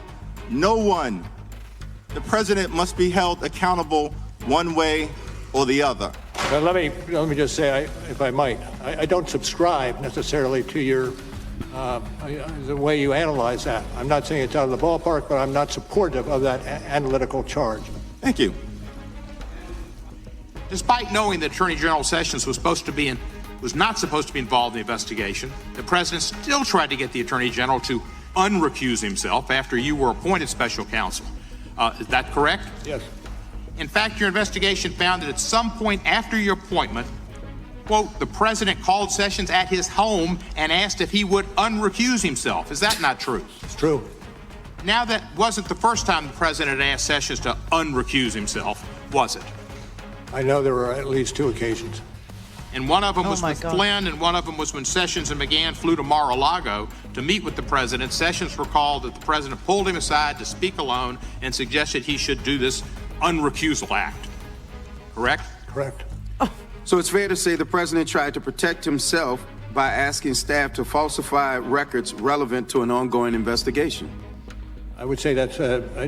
No one. The president must be held accountable one way or the other. Let me just say, if I might, I don't subscribe necessarily to your the way you analyze that. I'm not saying it's out of the ballpark, but I'm not supportive of that analytical charge. Thank you. Despite knowing that Attorney General Sessions was not supposed to be involved in the investigation, the president still tried to get the Attorney General to unrecuse himself after you were appointed special counsel. Is that correct? Yes. In fact, your investigation found that at some point after your appointment, quote, the president called Sessions at his home and asked if he would unrecuse himself. Is that not true? It's true. Now, that wasn't the first time the president asked Sessions to unrecuse himself, was it? I know there were at least 2 occasions. And one of them was with Flynn, and one of them was when Sessions and McGahn flew to Mar-a-Lago to meet with the president. Sessions recalled that the president pulled him aside to speak alone and suggested he should do this unrecusal act. Correct? Correct. So it's fair to say the president tried to protect himself by asking staff to falsify records relevant to an ongoing investigation. I would say that's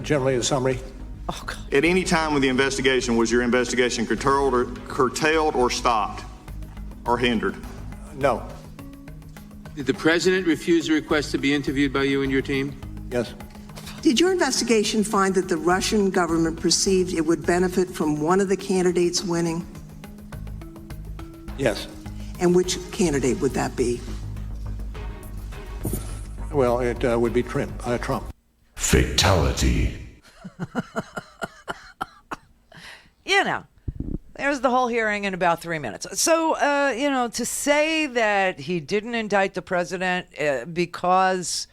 generally a summary. Oh, at any time with the investigation, was your investigation curtailed or stopped or hindered? No. Did the president refuse a request to be interviewed by you and your team? Yes. Did your investigation find that the Russian government perceived it would benefit from one of the candidates winning? Yes. And which candidate would that be? Well, it would be Trump. Fatality. There's the whole hearing in about 3 minutes. So, to say that he didn't indict the president because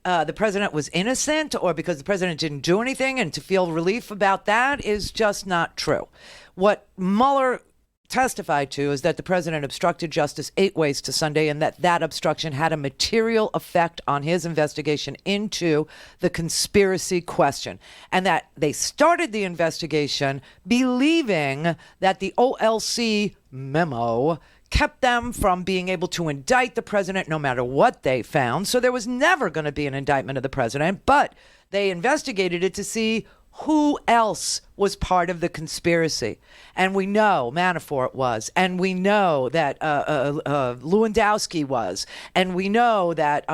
the president was innocent or because the president didn't do anything and to feel relief about that is just not true. What Mueller testified to is that the president obstructed justice 8 ways to Sunday and that obstruction had a material effect on his investigation into the conspiracy question, and that they started the investigation believing that the OLC memo kept them from being able to indict the president no matter what they found. So there was never going to be an indictment of the president, but they investigated it to see who else was part of the conspiracy. And we know Manafort was, and we know that Lewandowski was, and we know that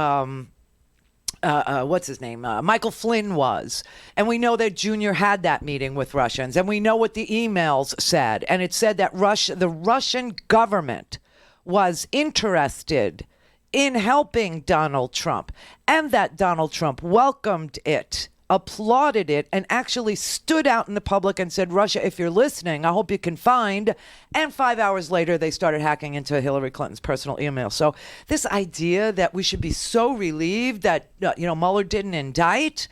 what's his name? Michael Flynn was. And we know that Junior had that meeting with Russians, and we know what the emails said. And it said that the Russian government was interested in helping Donald Trump, and that Donald Trump welcomed it, applauded it, and actually stood out in the public and said, Russia, if you're listening, I hope you can find. And 5 hours later, they started hacking into Hillary Clinton's personal email. So this idea that we should be so relieved that, Mueller didn't indict,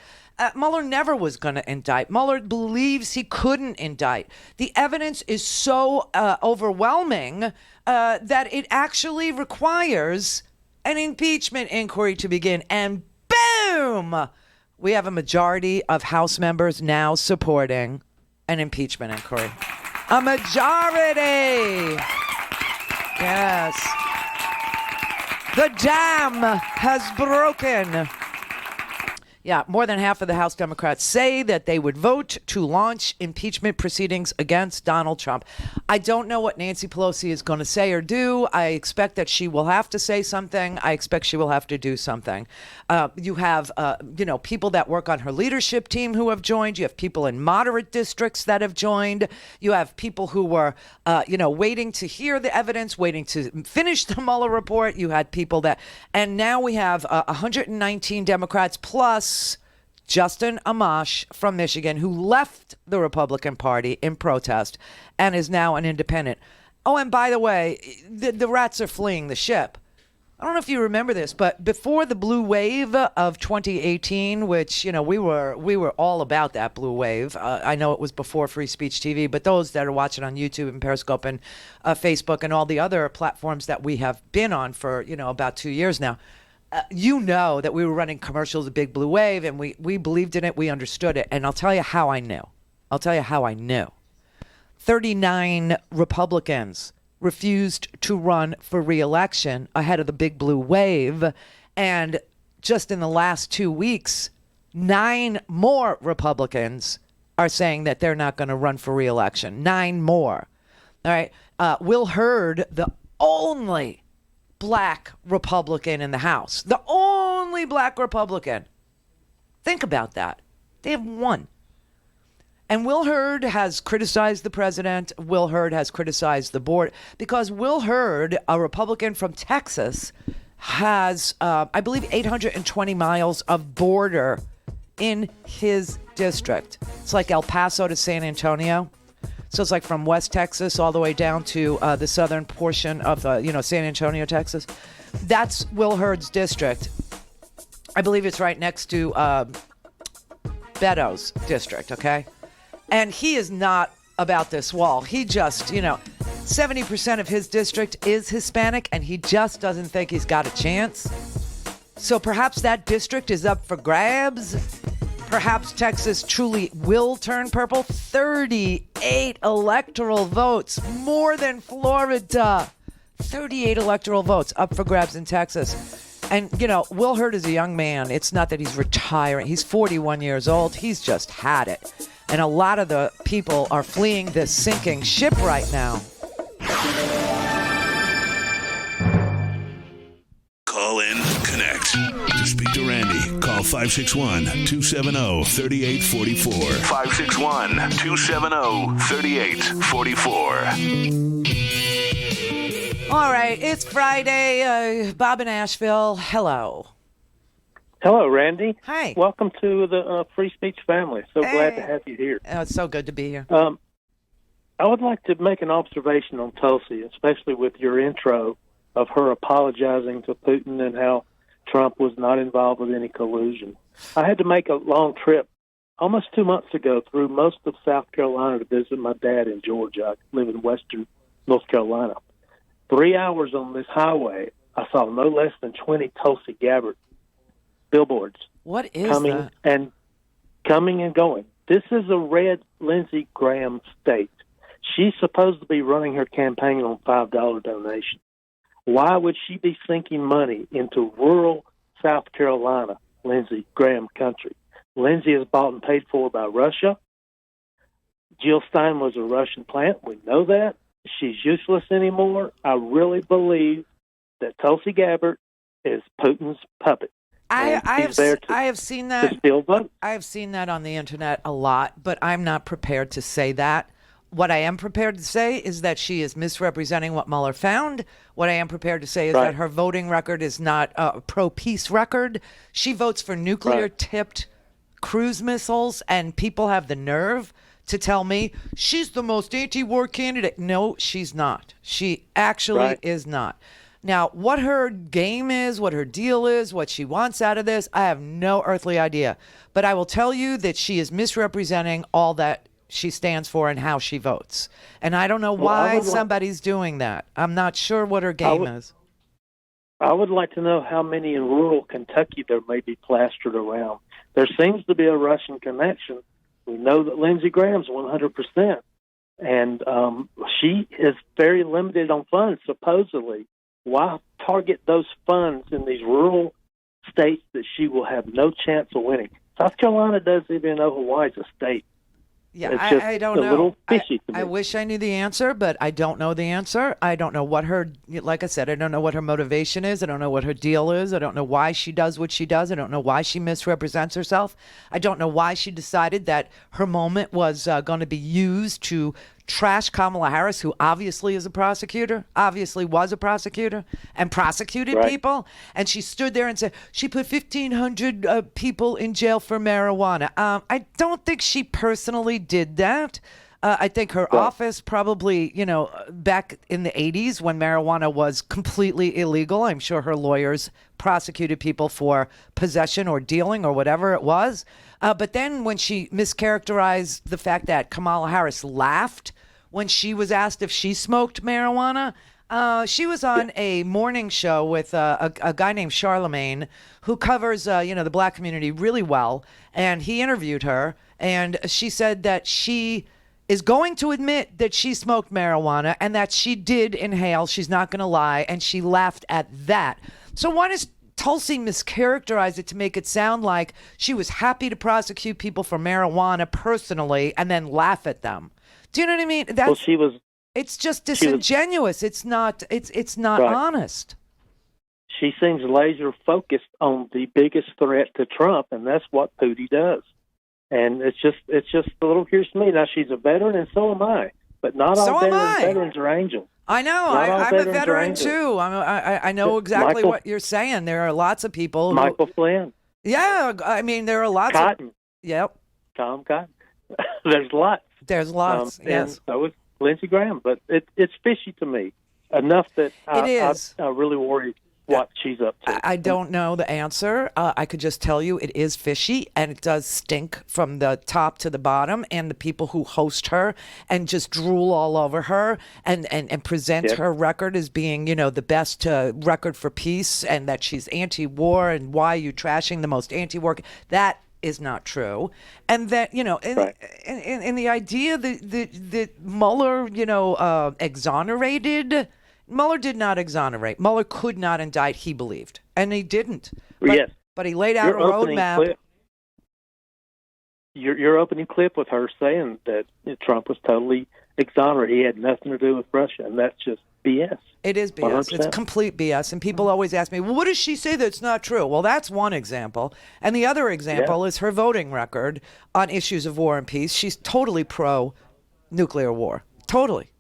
Mueller never was going to indict. Mueller believes he couldn't indict. The evidence is so overwhelming that it actually requires an impeachment inquiry to begin. And boom, we have a majority of House members now supporting an impeachment inquiry. A majority. Yes. The dam has broken. Yeah, more than half of the House Democrats say that they would vote to launch impeachment proceedings against Donald Trump. I don't know what Nancy Pelosi is going to say or do. I expect that she will have to say something. I expect she will have to do something. You have, people that work on her leadership team who have joined. You have people in moderate districts that have joined. You have people who were, waiting to hear the evidence, waiting to finish the Mueller report. You had people and now we have 119 Democrats plus Justin Amash from Michigan, who left the Republican Party in protest and is now an independent. Oh, and by the way, the rats are fleeing the ship. I don't know if you remember this, but before the blue wave of 2018, which, we were all about that blue wave. I know it was before Free Speech TV, but those that are watching on YouTube and Periscope and Facebook and all the other platforms that we have been on for, about 2 years now, that we were running commercials, the big blue wave, and we believed in it. We understood it. And I'll tell you how I knew. 39 Republicans refused to run for re-election ahead of the big blue wave. And just in the last 2 weeks, 9 more Republicans are saying that they're not going to run for re-election. 9 more. All right. Will Hurd, the only black Republican in the House. The only black Republican. Think about that. They have 1. And Will Hurd has criticized the president. Will Hurd has criticized the board because Will Hurd, a Republican from Texas, has, I believe, 820 miles of border in his district. It's like El Paso to San Antonio. So it's like from West Texas all the way down to the southern portion of, San Antonio, Texas. That's Will Hurd's district. I believe it's right next to Beto's district, okay? And he is not about this wall. He just, 70% of his district is Hispanic, and he just doesn't think he's got a chance. So perhaps that district is up for grabs. Perhaps Texas truly will turn purple. 38 electoral votes, more than Florida. 38 electoral votes up for grabs in Texas. And, Will Hurd is a young man. It's not that he's retiring. He's 41 years old. He's just had it. And a lot of the people are fleeing this sinking ship right now. Call in, connect. To speak to Randi, call 561-270-3844. 561-270-3844. All right, it's Friday. Bob in Asheville, hello. Hello, Randi. Hi. Welcome to the Free Speech family. So glad to have you here. Oh, it's so good to be here. I would like to make an observation on Tulsi, especially with your intro of her apologizing to Putin and how Trump was not involved with any collusion. I had to make a long trip almost 2 months ago through most of South Carolina to visit my dad in Georgia. I live in western North Carolina. 3 hours on this highway, I saw no less than 20 Tulsi Gabbard billboards. What is coming and going. This is a red Lindsey Graham state. She's supposed to be running her campaign on $5 donation. Why would she be sinking money into rural South Carolina, Lindsey Graham country? Lindsey is bought and paid for by Russia. Jill Stein was a Russian plant. We know that. She's useless anymore. I really believe that Tulsi Gabbard is Putin's puppet. I have seen that. I have seen that on the internet a lot, but I'm not prepared to say that. What I am prepared to say is that she is misrepresenting what Mueller found. What I am prepared to say is that her voting record is not a pro-peace record. She votes for nuclear-tipped cruise missiles, and people have the nerve to tell me she's the most anti-war candidate. No, she's not. She actually is not. Now, what her game is, what her deal is, what she wants out of this, I have no earthly idea. But I will tell you that she is misrepresenting all that she stands for and how she votes. And I don't know why somebody's doing that. I'm not sure what her game is. I would like to know how many in rural Kentucky there may be plastered around. There seems to be a Russian connection. We know that Lindsey Graham's 100%. And she is very limited on funds, supposedly. Why target those funds in these rural states that she will have no chance of winning? South Carolina doesn't even know Hawaii's a state. Yeah, it's just I don't a know. Little fishy to me. I wish I knew the answer, but I don't know the answer. I don't know what her, like I said, I don't know what her motivation is. I don't know what her deal is. I don't know why she does what she does. I don't know why she misrepresents herself. I don't know why she decided that her moment was going to be used to trash Kamala Harris, who obviously is a prosecutor, obviously was a prosecutor, and prosecuted people. And she stood there and said she put 1,500 people in jail for marijuana. I don't think she personally did that. I think her office probably, back in the 80s when marijuana was completely illegal, I'm sure her lawyers prosecuted people for possession or dealing or whatever it was. But then when she mischaracterized the fact that Kamala Harris laughed when she was asked if she smoked marijuana, she was on a morning show with a guy named Charlemagne who covers, the black community really well. And he interviewed her, and she said that she is going to admit that she smoked marijuana and that she did inhale. She's not going to lie. And she laughed at that. So why does Tulsi mischaracterized it to make it sound like she was happy to prosecute people for marijuana personally and then laugh at them? Do you know what I mean? It's just disingenuous. It's not honest. She seems laser focused on the biggest threat to Trump, and that's what Pootie does. And it's just a little curious to me. Now, she's a veteran, and so am I. But not all veterans are angels. I know. I'm a veteran too. I know exactly what you're saying. There are lots of people. Michael Flynn. Yeah, I mean there are lots. Cotton. Yep. Tom Cotton. There's lots. There's lots. Yes. And so is Lindsey Graham, but it's fishy to me enough that I really worry what she's up to. I don't know the answer. I could just tell you it is fishy, and it does stink from the top to the bottom, and the people who host her and just drool all over her and present her record as being, the best record for peace, and that she's anti-war, and why are you trashing the most anti-war? That is not true. And that, and the idea that Mueller, exonerated. Mueller did not exonerate. Mueller could not indict, he believed. And he didn't. But he laid out a roadmap. Your opening clip with her saying that Trump was totally exonerated. He had nothing to do with Russia, and that's just BS. It is BS. 100%. It's complete BS. And people always ask me, well, what does she say that's not true? Well, that's one example. And the other example is her voting record on issues of war and peace. She's totally pro-nuclear war. Totally.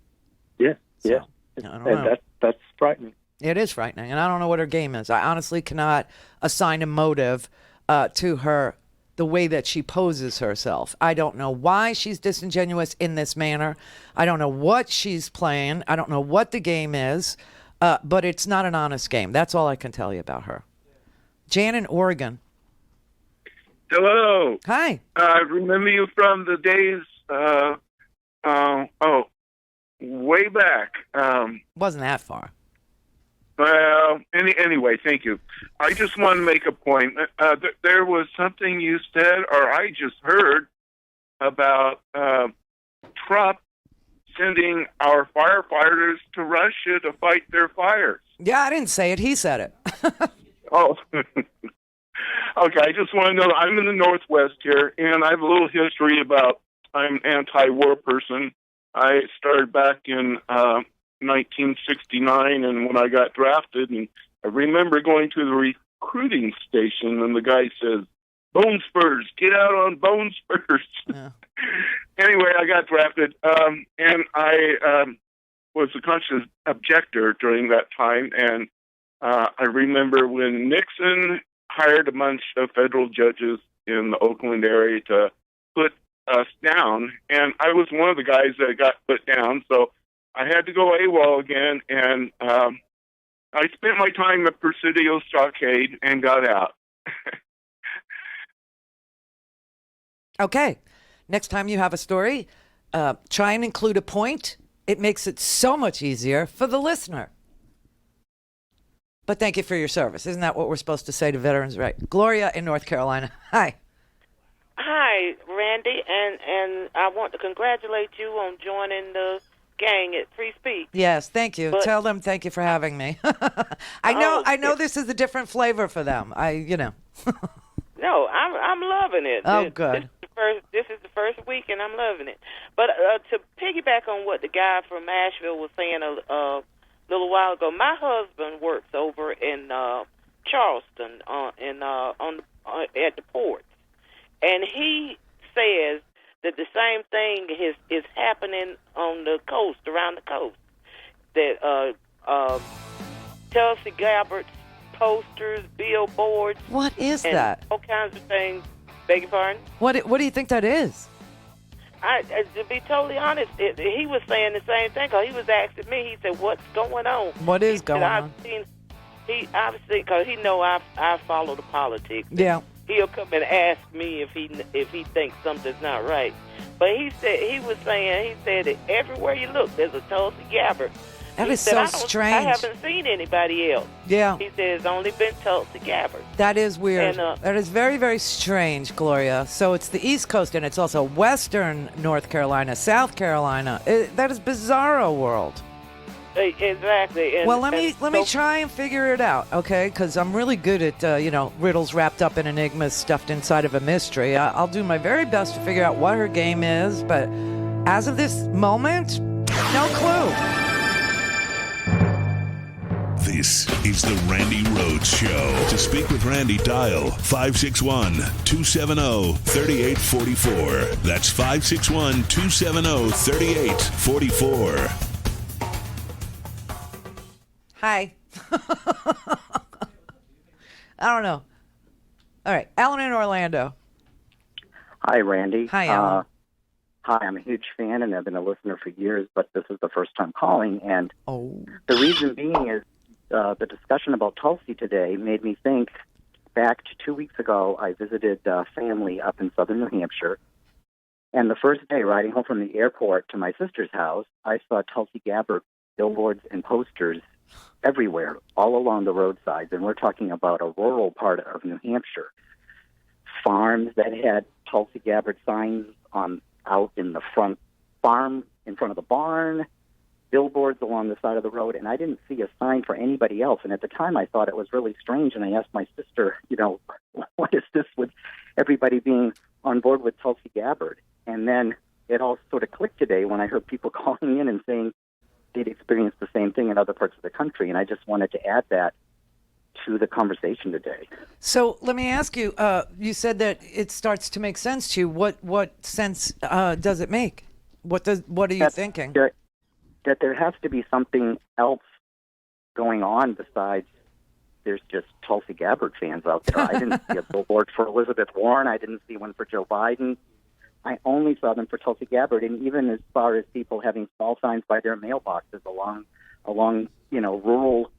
Yeah, yeah. I don't know. That's frightening. It is frightening, and I don't know what her game is. I honestly cannot assign a motive to her, the way that she poses herself. I don't know why she's disingenuous in this manner. I don't know what she's playing. I don't know what the game is, but it's not an honest game. That's all I can tell you about her. Jan in Oregon. Hello. Hi. I remember you from the days, way back. Wasn't that far. Well, anyway, thank you. I just want to make a point. There was something you said, or I just heard, about Trump sending our firefighters to Russia to fight their fires. Yeah, I didn't say it. He said it. Oh. Okay, I just want to know, I'm in the Northwest here, and I have a little history about, I'm an anti-war person. I started back in 1969, and when I got drafted, and I remember going to the recruiting station, and the guy says, "Bone spurs, get out on bone spurs." Yeah. Anyway, I got drafted, and I was a conscious objector during that time, and I remember when Nixon hired a bunch of federal judges in the Oakland area to put us down, and I was one of the guys that got put down, so I had to go AWOL again, and I spent my time at Presidio Stockade and got out. Okay. Next time you have a story, try and include a point. It makes it so much easier for the listener. But thank you for your service. Isn't that what we're supposed to say to veterans? Right. Gloria in North Carolina. Hi. Hi, Randy, and I want to congratulate you on joining the gang at Free Speech. Yes, thank you. But, tell them thank you for having me. I know this is a different flavor for them. No, I'm loving it. Oh, good. This is the first week, and I'm loving it. But to piggyback on what the guy from Asheville was saying a little while ago, my husband works over in Charleston at the ports, and he says that the same thing is happening on the coast, around the coast. That Tulsi Gabbard's posters, billboards. What is and that? All kinds of things. Beg your pardon? What do you think that is? To be totally honest, he was saying the same thing. Cause he was asking me. He said, "What's going on?" What is going on? He obviously, because he know I follow the politics. Yeah. He'll come and ask me if he thinks something's not right. But he said that everywhere you look, there's a Tulsi Gabbard. That is so strange. I haven't seen anybody else. Yeah. He said it's only been Tulsi Gabbard. That is weird. And, that is very, very strange, Gloria. So it's the East Coast, and it's also Western North Carolina, South Carolina. That is bizarro world. Exactly. And, well, let me try and figure it out, okay? Because I'm really good at riddles wrapped up in enigmas stuffed inside of a mystery. I'll do my very best to figure out what her game is, but as of this moment, no clue. This is the Randi Rhodes Show. To speak with Randi, dial 561-270-3844. That's 561-270-3844. Hi. I don't know. All right. Alan in Orlando. Hi, Randy. Hi, Alan. Hi, I'm a huge fan, and I've been a listener for years, but this is the first time calling. And the reason being is the discussion about Tulsi today made me think back to 2 weeks ago. I visited family up in southern New Hampshire. And the first day, riding home from the airport to my sister's house, I saw Tulsi Gabbard billboards and posters everywhere, all along the roadsides. And we're talking about a rural part of New Hampshire. Farms that had Tulsi Gabbard signs out in the front farm, in front of the barn, billboards along the side of the road, and I didn't see a sign for anybody else. And at the time, I thought it was really strange, and I asked my sister, what is this with everybody being on board with Tulsi Gabbard? And then it all sort of clicked today when I heard people calling in and saying they'd experienced the same thing in other parts of the country, and I just wanted to add that to the conversation today. So let me ask you, you said that it starts to make sense to you. What sense does it make? What are you thinking? That there has to be something else going on besides there's just Tulsi Gabbard fans out there. I didn't see a billboard for Elizabeth Warren. I didn't see one for Joe Biden. I only saw them for Tulsi Gabbard, and even as far as people having small signs by their mailboxes along rural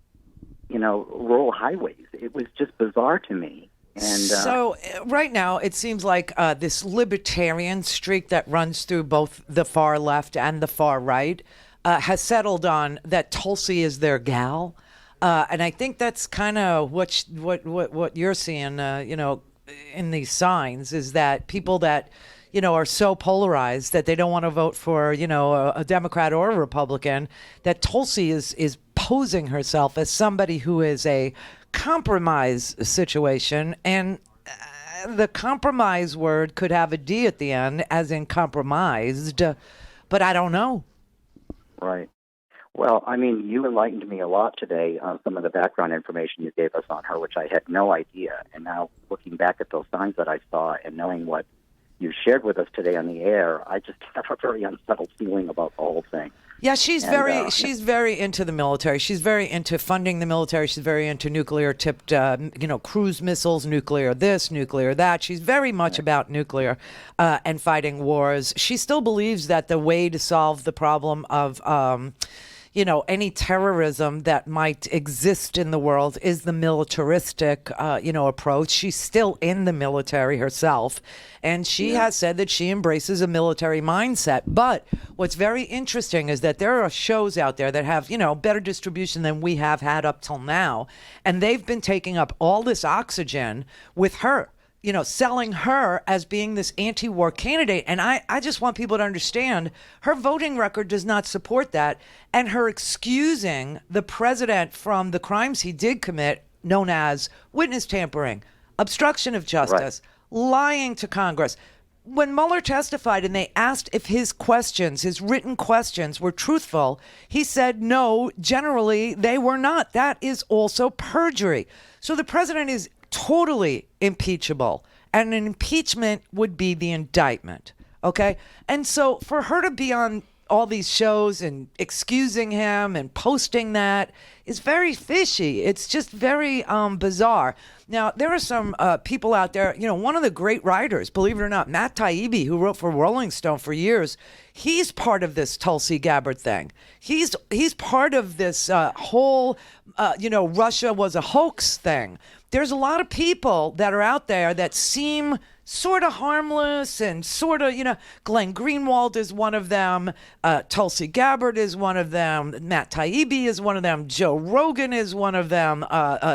highways. It was just bizarre to me. And so right now it seems like this libertarian streak that runs through both the far left and the far right has settled on that Tulsi is their gal, and I think that's kind of what you're seeing, in these signs, is that people that are so polarized that they don't want to vote for a Democrat or a Republican, that Tulsi is posing herself as somebody who is a compromise situation, and the compromise word could have a D at the end, as in compromised, but I don't know. Right. Well, I mean, you enlightened me a lot today on some of the background information you gave us on her, which I had no idea. And now looking back at those signs that I saw and knowing what you shared with us today on the air, I just have a very unsettled feeling about the whole thing. Yeah, she's very into the military. She's very into funding the military. She's very into nuclear-tipped, cruise missiles, nuclear this, nuclear that. She's very much about nuclear and fighting wars. She still believes that the way to solve the problem of, any terrorism that might exist in the world is the militaristic, approach. She's still in the military herself, and she has said that she embraces a military mindset. But what's very interesting is that there are shows out there that have, better distribution than we have had up till now, and they've been taking up all this oxygen with her. Selling her as being this anti-war candidate. And I just want people to understand her voting record does not support that. And her excusing the president from the crimes he did commit, known as witness tampering, obstruction of justice, lying to Congress. When Mueller testified and they asked if his written questions were truthful, he said, no, generally they were not. That is also perjury. So the president is totally impeachable, and an impeachment would be the indictment. Okay. And so for her to be on all these shows and excusing him and posting that is very fishy. It's just very bizarre. Now, there are some people out there, one of the great writers, believe it or not, Matt Taibbi, who wrote for Rolling Stone for years, he's part of this Tulsi Gabbard thing. He's part of this whole, Russia was a hoax thing. There's a lot of people that are out there that seem sort of harmless and sort of, Glenn Greenwald is one of them. Tulsi Gabbard is one of them. Matt Taibbi is one of them. Joe Rogan is one of them.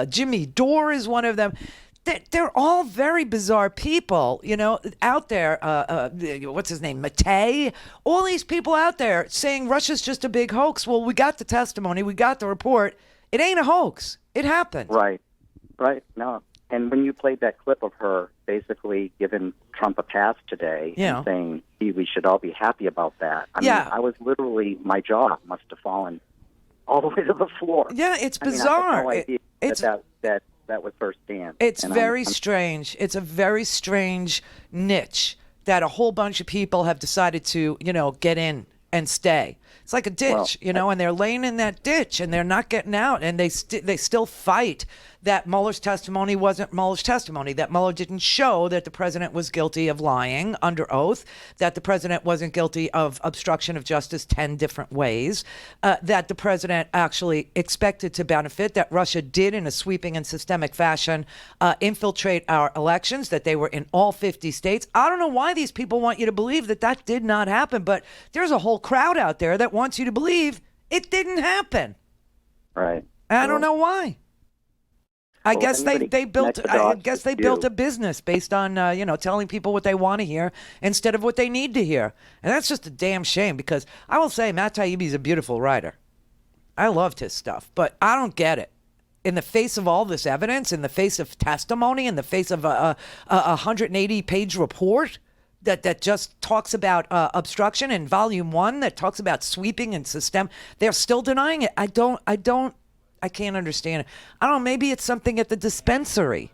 Jimmy Dore is one of them. They're all very bizarre people, out there. What's his name? Matei? All these people out there saying Russia's just a big hoax. Well, we got the testimony. We got the report. It ain't a hoax. It happened. Right. No. And when you played that clip of her basically giving Trump a pass today and saying, we should all be happy about that. I mean, I was literally, my jaw must have fallen all the way to the floor. Yeah, it's bizarre. I had no idea that was her stand. It's very strange. It's a very strange niche that a whole bunch of people have decided to, get in and stay. It's like a ditch, and they're laying in that ditch and they're not getting out, and they still fight that Mueller's testimony wasn't Mueller's testimony, that Mueller didn't show that the president was guilty of lying under oath, that the president wasn't guilty of obstruction of justice 10 different ways, that the president actually expected to benefit, that Russia did in a sweeping and systemic fashion infiltrate our elections, that they were in all 50 states. I don't know why these people want you to believe that did not happen, but there's a whole crowd out there that wants you to believe it didn't happen. Right. And I don't know why. I guess they built a business based on telling people what they want to hear instead of what they need to hear, and that's just a damn shame. Because I will say Matt Taibbi's a beautiful writer. I loved his stuff, but I don't get it. In the face of all this evidence, in the face of testimony, in the face of a 180-page report that just talks about obstruction, in Volume 1 that talks about sweeping and system, they're still denying it. I can't understand it. I don't know, maybe it's something at the dispensary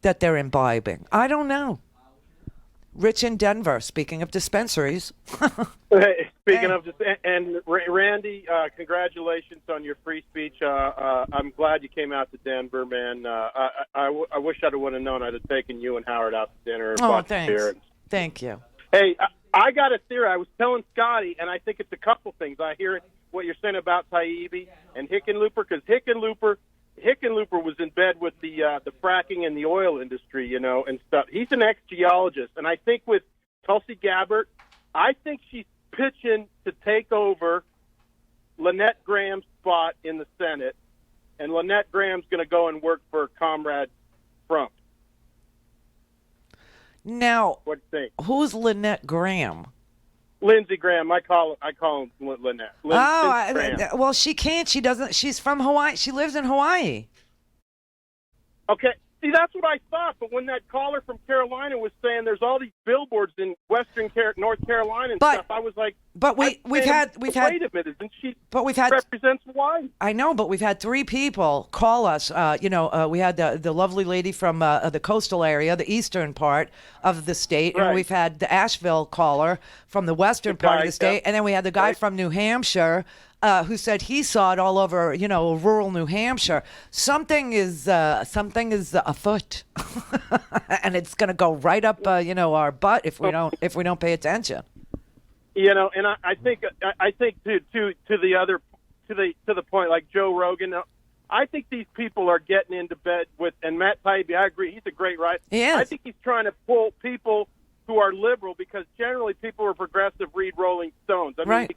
that they're imbibing. I don't know. Rich in Denver, speaking of dispensaries. Speaking of, and Randy, congratulations on your free speech. I'm glad you came out to Denver, man. I wish I would have known. I'd have taken you and Howard out to dinner. Oh, thanks. Thank you. Hey, I got a theory. I was telling Scotty, and I think it's a couple things. I hear what you're saying about Taibbi and Hickenlooper, because Hickenlooper was in bed with the fracking and the oil industry, and stuff. He's an ex-geologist, and I think with Tulsi Gabbard, I think she's pitching to take over Lynette Graham's spot in the Senate, and Lynette Graham's going to go and work for Comrade Trump. Now, what do you think? Who's Lynette Graham? Lindsey Graham. I call him Lynette. Well, she can't. She doesn't. She's from Hawaii. She lives in Hawaii. Okay. See, that's what I thought. But when that caller from Carolina was saying there's all these billboards in North Carolina and stuff, I was like, we've had. Wait a minute, isn't she? But we've had represents Hawaii. I know, but we've had 3 people call us. We had the lovely lady from the coastal area, the eastern part of the state, and we've had the Asheville caller from the western part of the state, and then we had the guy from New Hampshire. Who said he saw it all over, rural New Hampshire. Something is afoot, and it's going to go right up, our butt if we don't pay attention. And I think to the other to the point, like Joe Rogan. I think these people are getting into bed with, and Matt Taibbi, I agree, he's a great writer. I think he's trying to pull people who are liberal, because generally people who are progressive read Rolling Stones. I mean,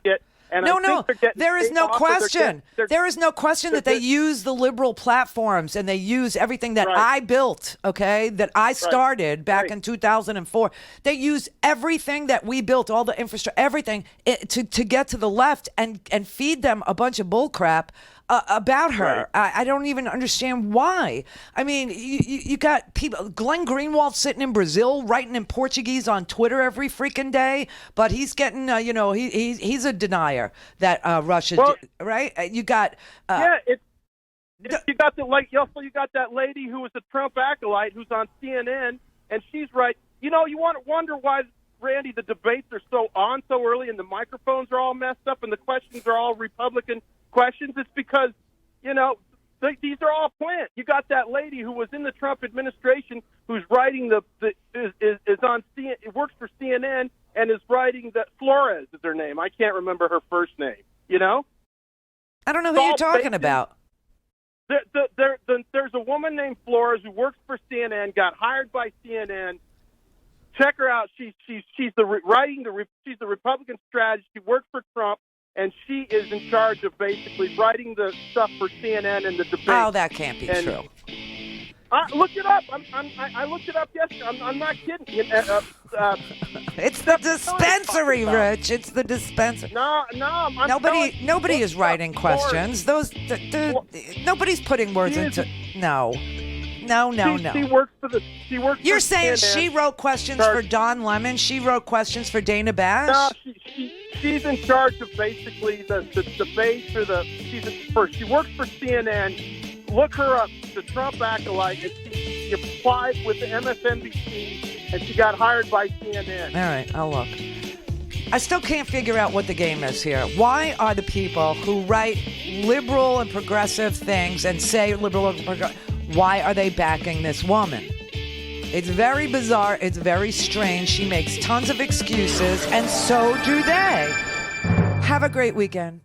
there is no question. There is no question that they use the liberal platforms, and they use everything that I built, okay, that I started back in 2004. They use everything that we built, all the infrastructure, everything, to get to the left and feed them a bunch of bull crap about her. I don't even understand why. I mean, you got people, Glenn Greenwald sitting in Brazil writing in Portuguese on Twitter every freaking day, but he's getting, he's a denier that Russia, right? You got... you got you got that lady who was a Trump acolyte who's on CNN, and she's right. You want to wonder why, Randy, the debates are so early, and the microphones are all messed up, and the questions are all Republican questions. It's because, these are all planned. You got that lady who was in the Trump administration who's writing works for CNN and is writing Flores is her name. I can't remember her first name. I don't know who you're talking about. There's a woman named Flores who works for CNN, got hired by CNN. Check her out. She's the Republican strategist. She works for Trump, and she is in charge of basically writing the stuff for CNN and the debate. Oh, that can't be true. Look it up. I looked it up yesterday. I'm not kidding. It's the dispensary, Rich. It's the dispensary. No. Nobody is writing questions. Nobody's putting words into. No. She works for You're saying CNN. She wrote questions for Don Lemon? She wrote questions for Dana Bash? No, she's in charge of basically the debate she works for CNN. Look her up, the Trump acolyte, and she applied with the MSNBC, and she got hired by CNN. All right, I'll look. I still can't figure out what the game is here. Why are the people who write liberal and progressive things and say liberal and progressive, why are they backing this woman? It's very bizarre. It's very strange. She makes tons of excuses, and so do they. Have a great weekend.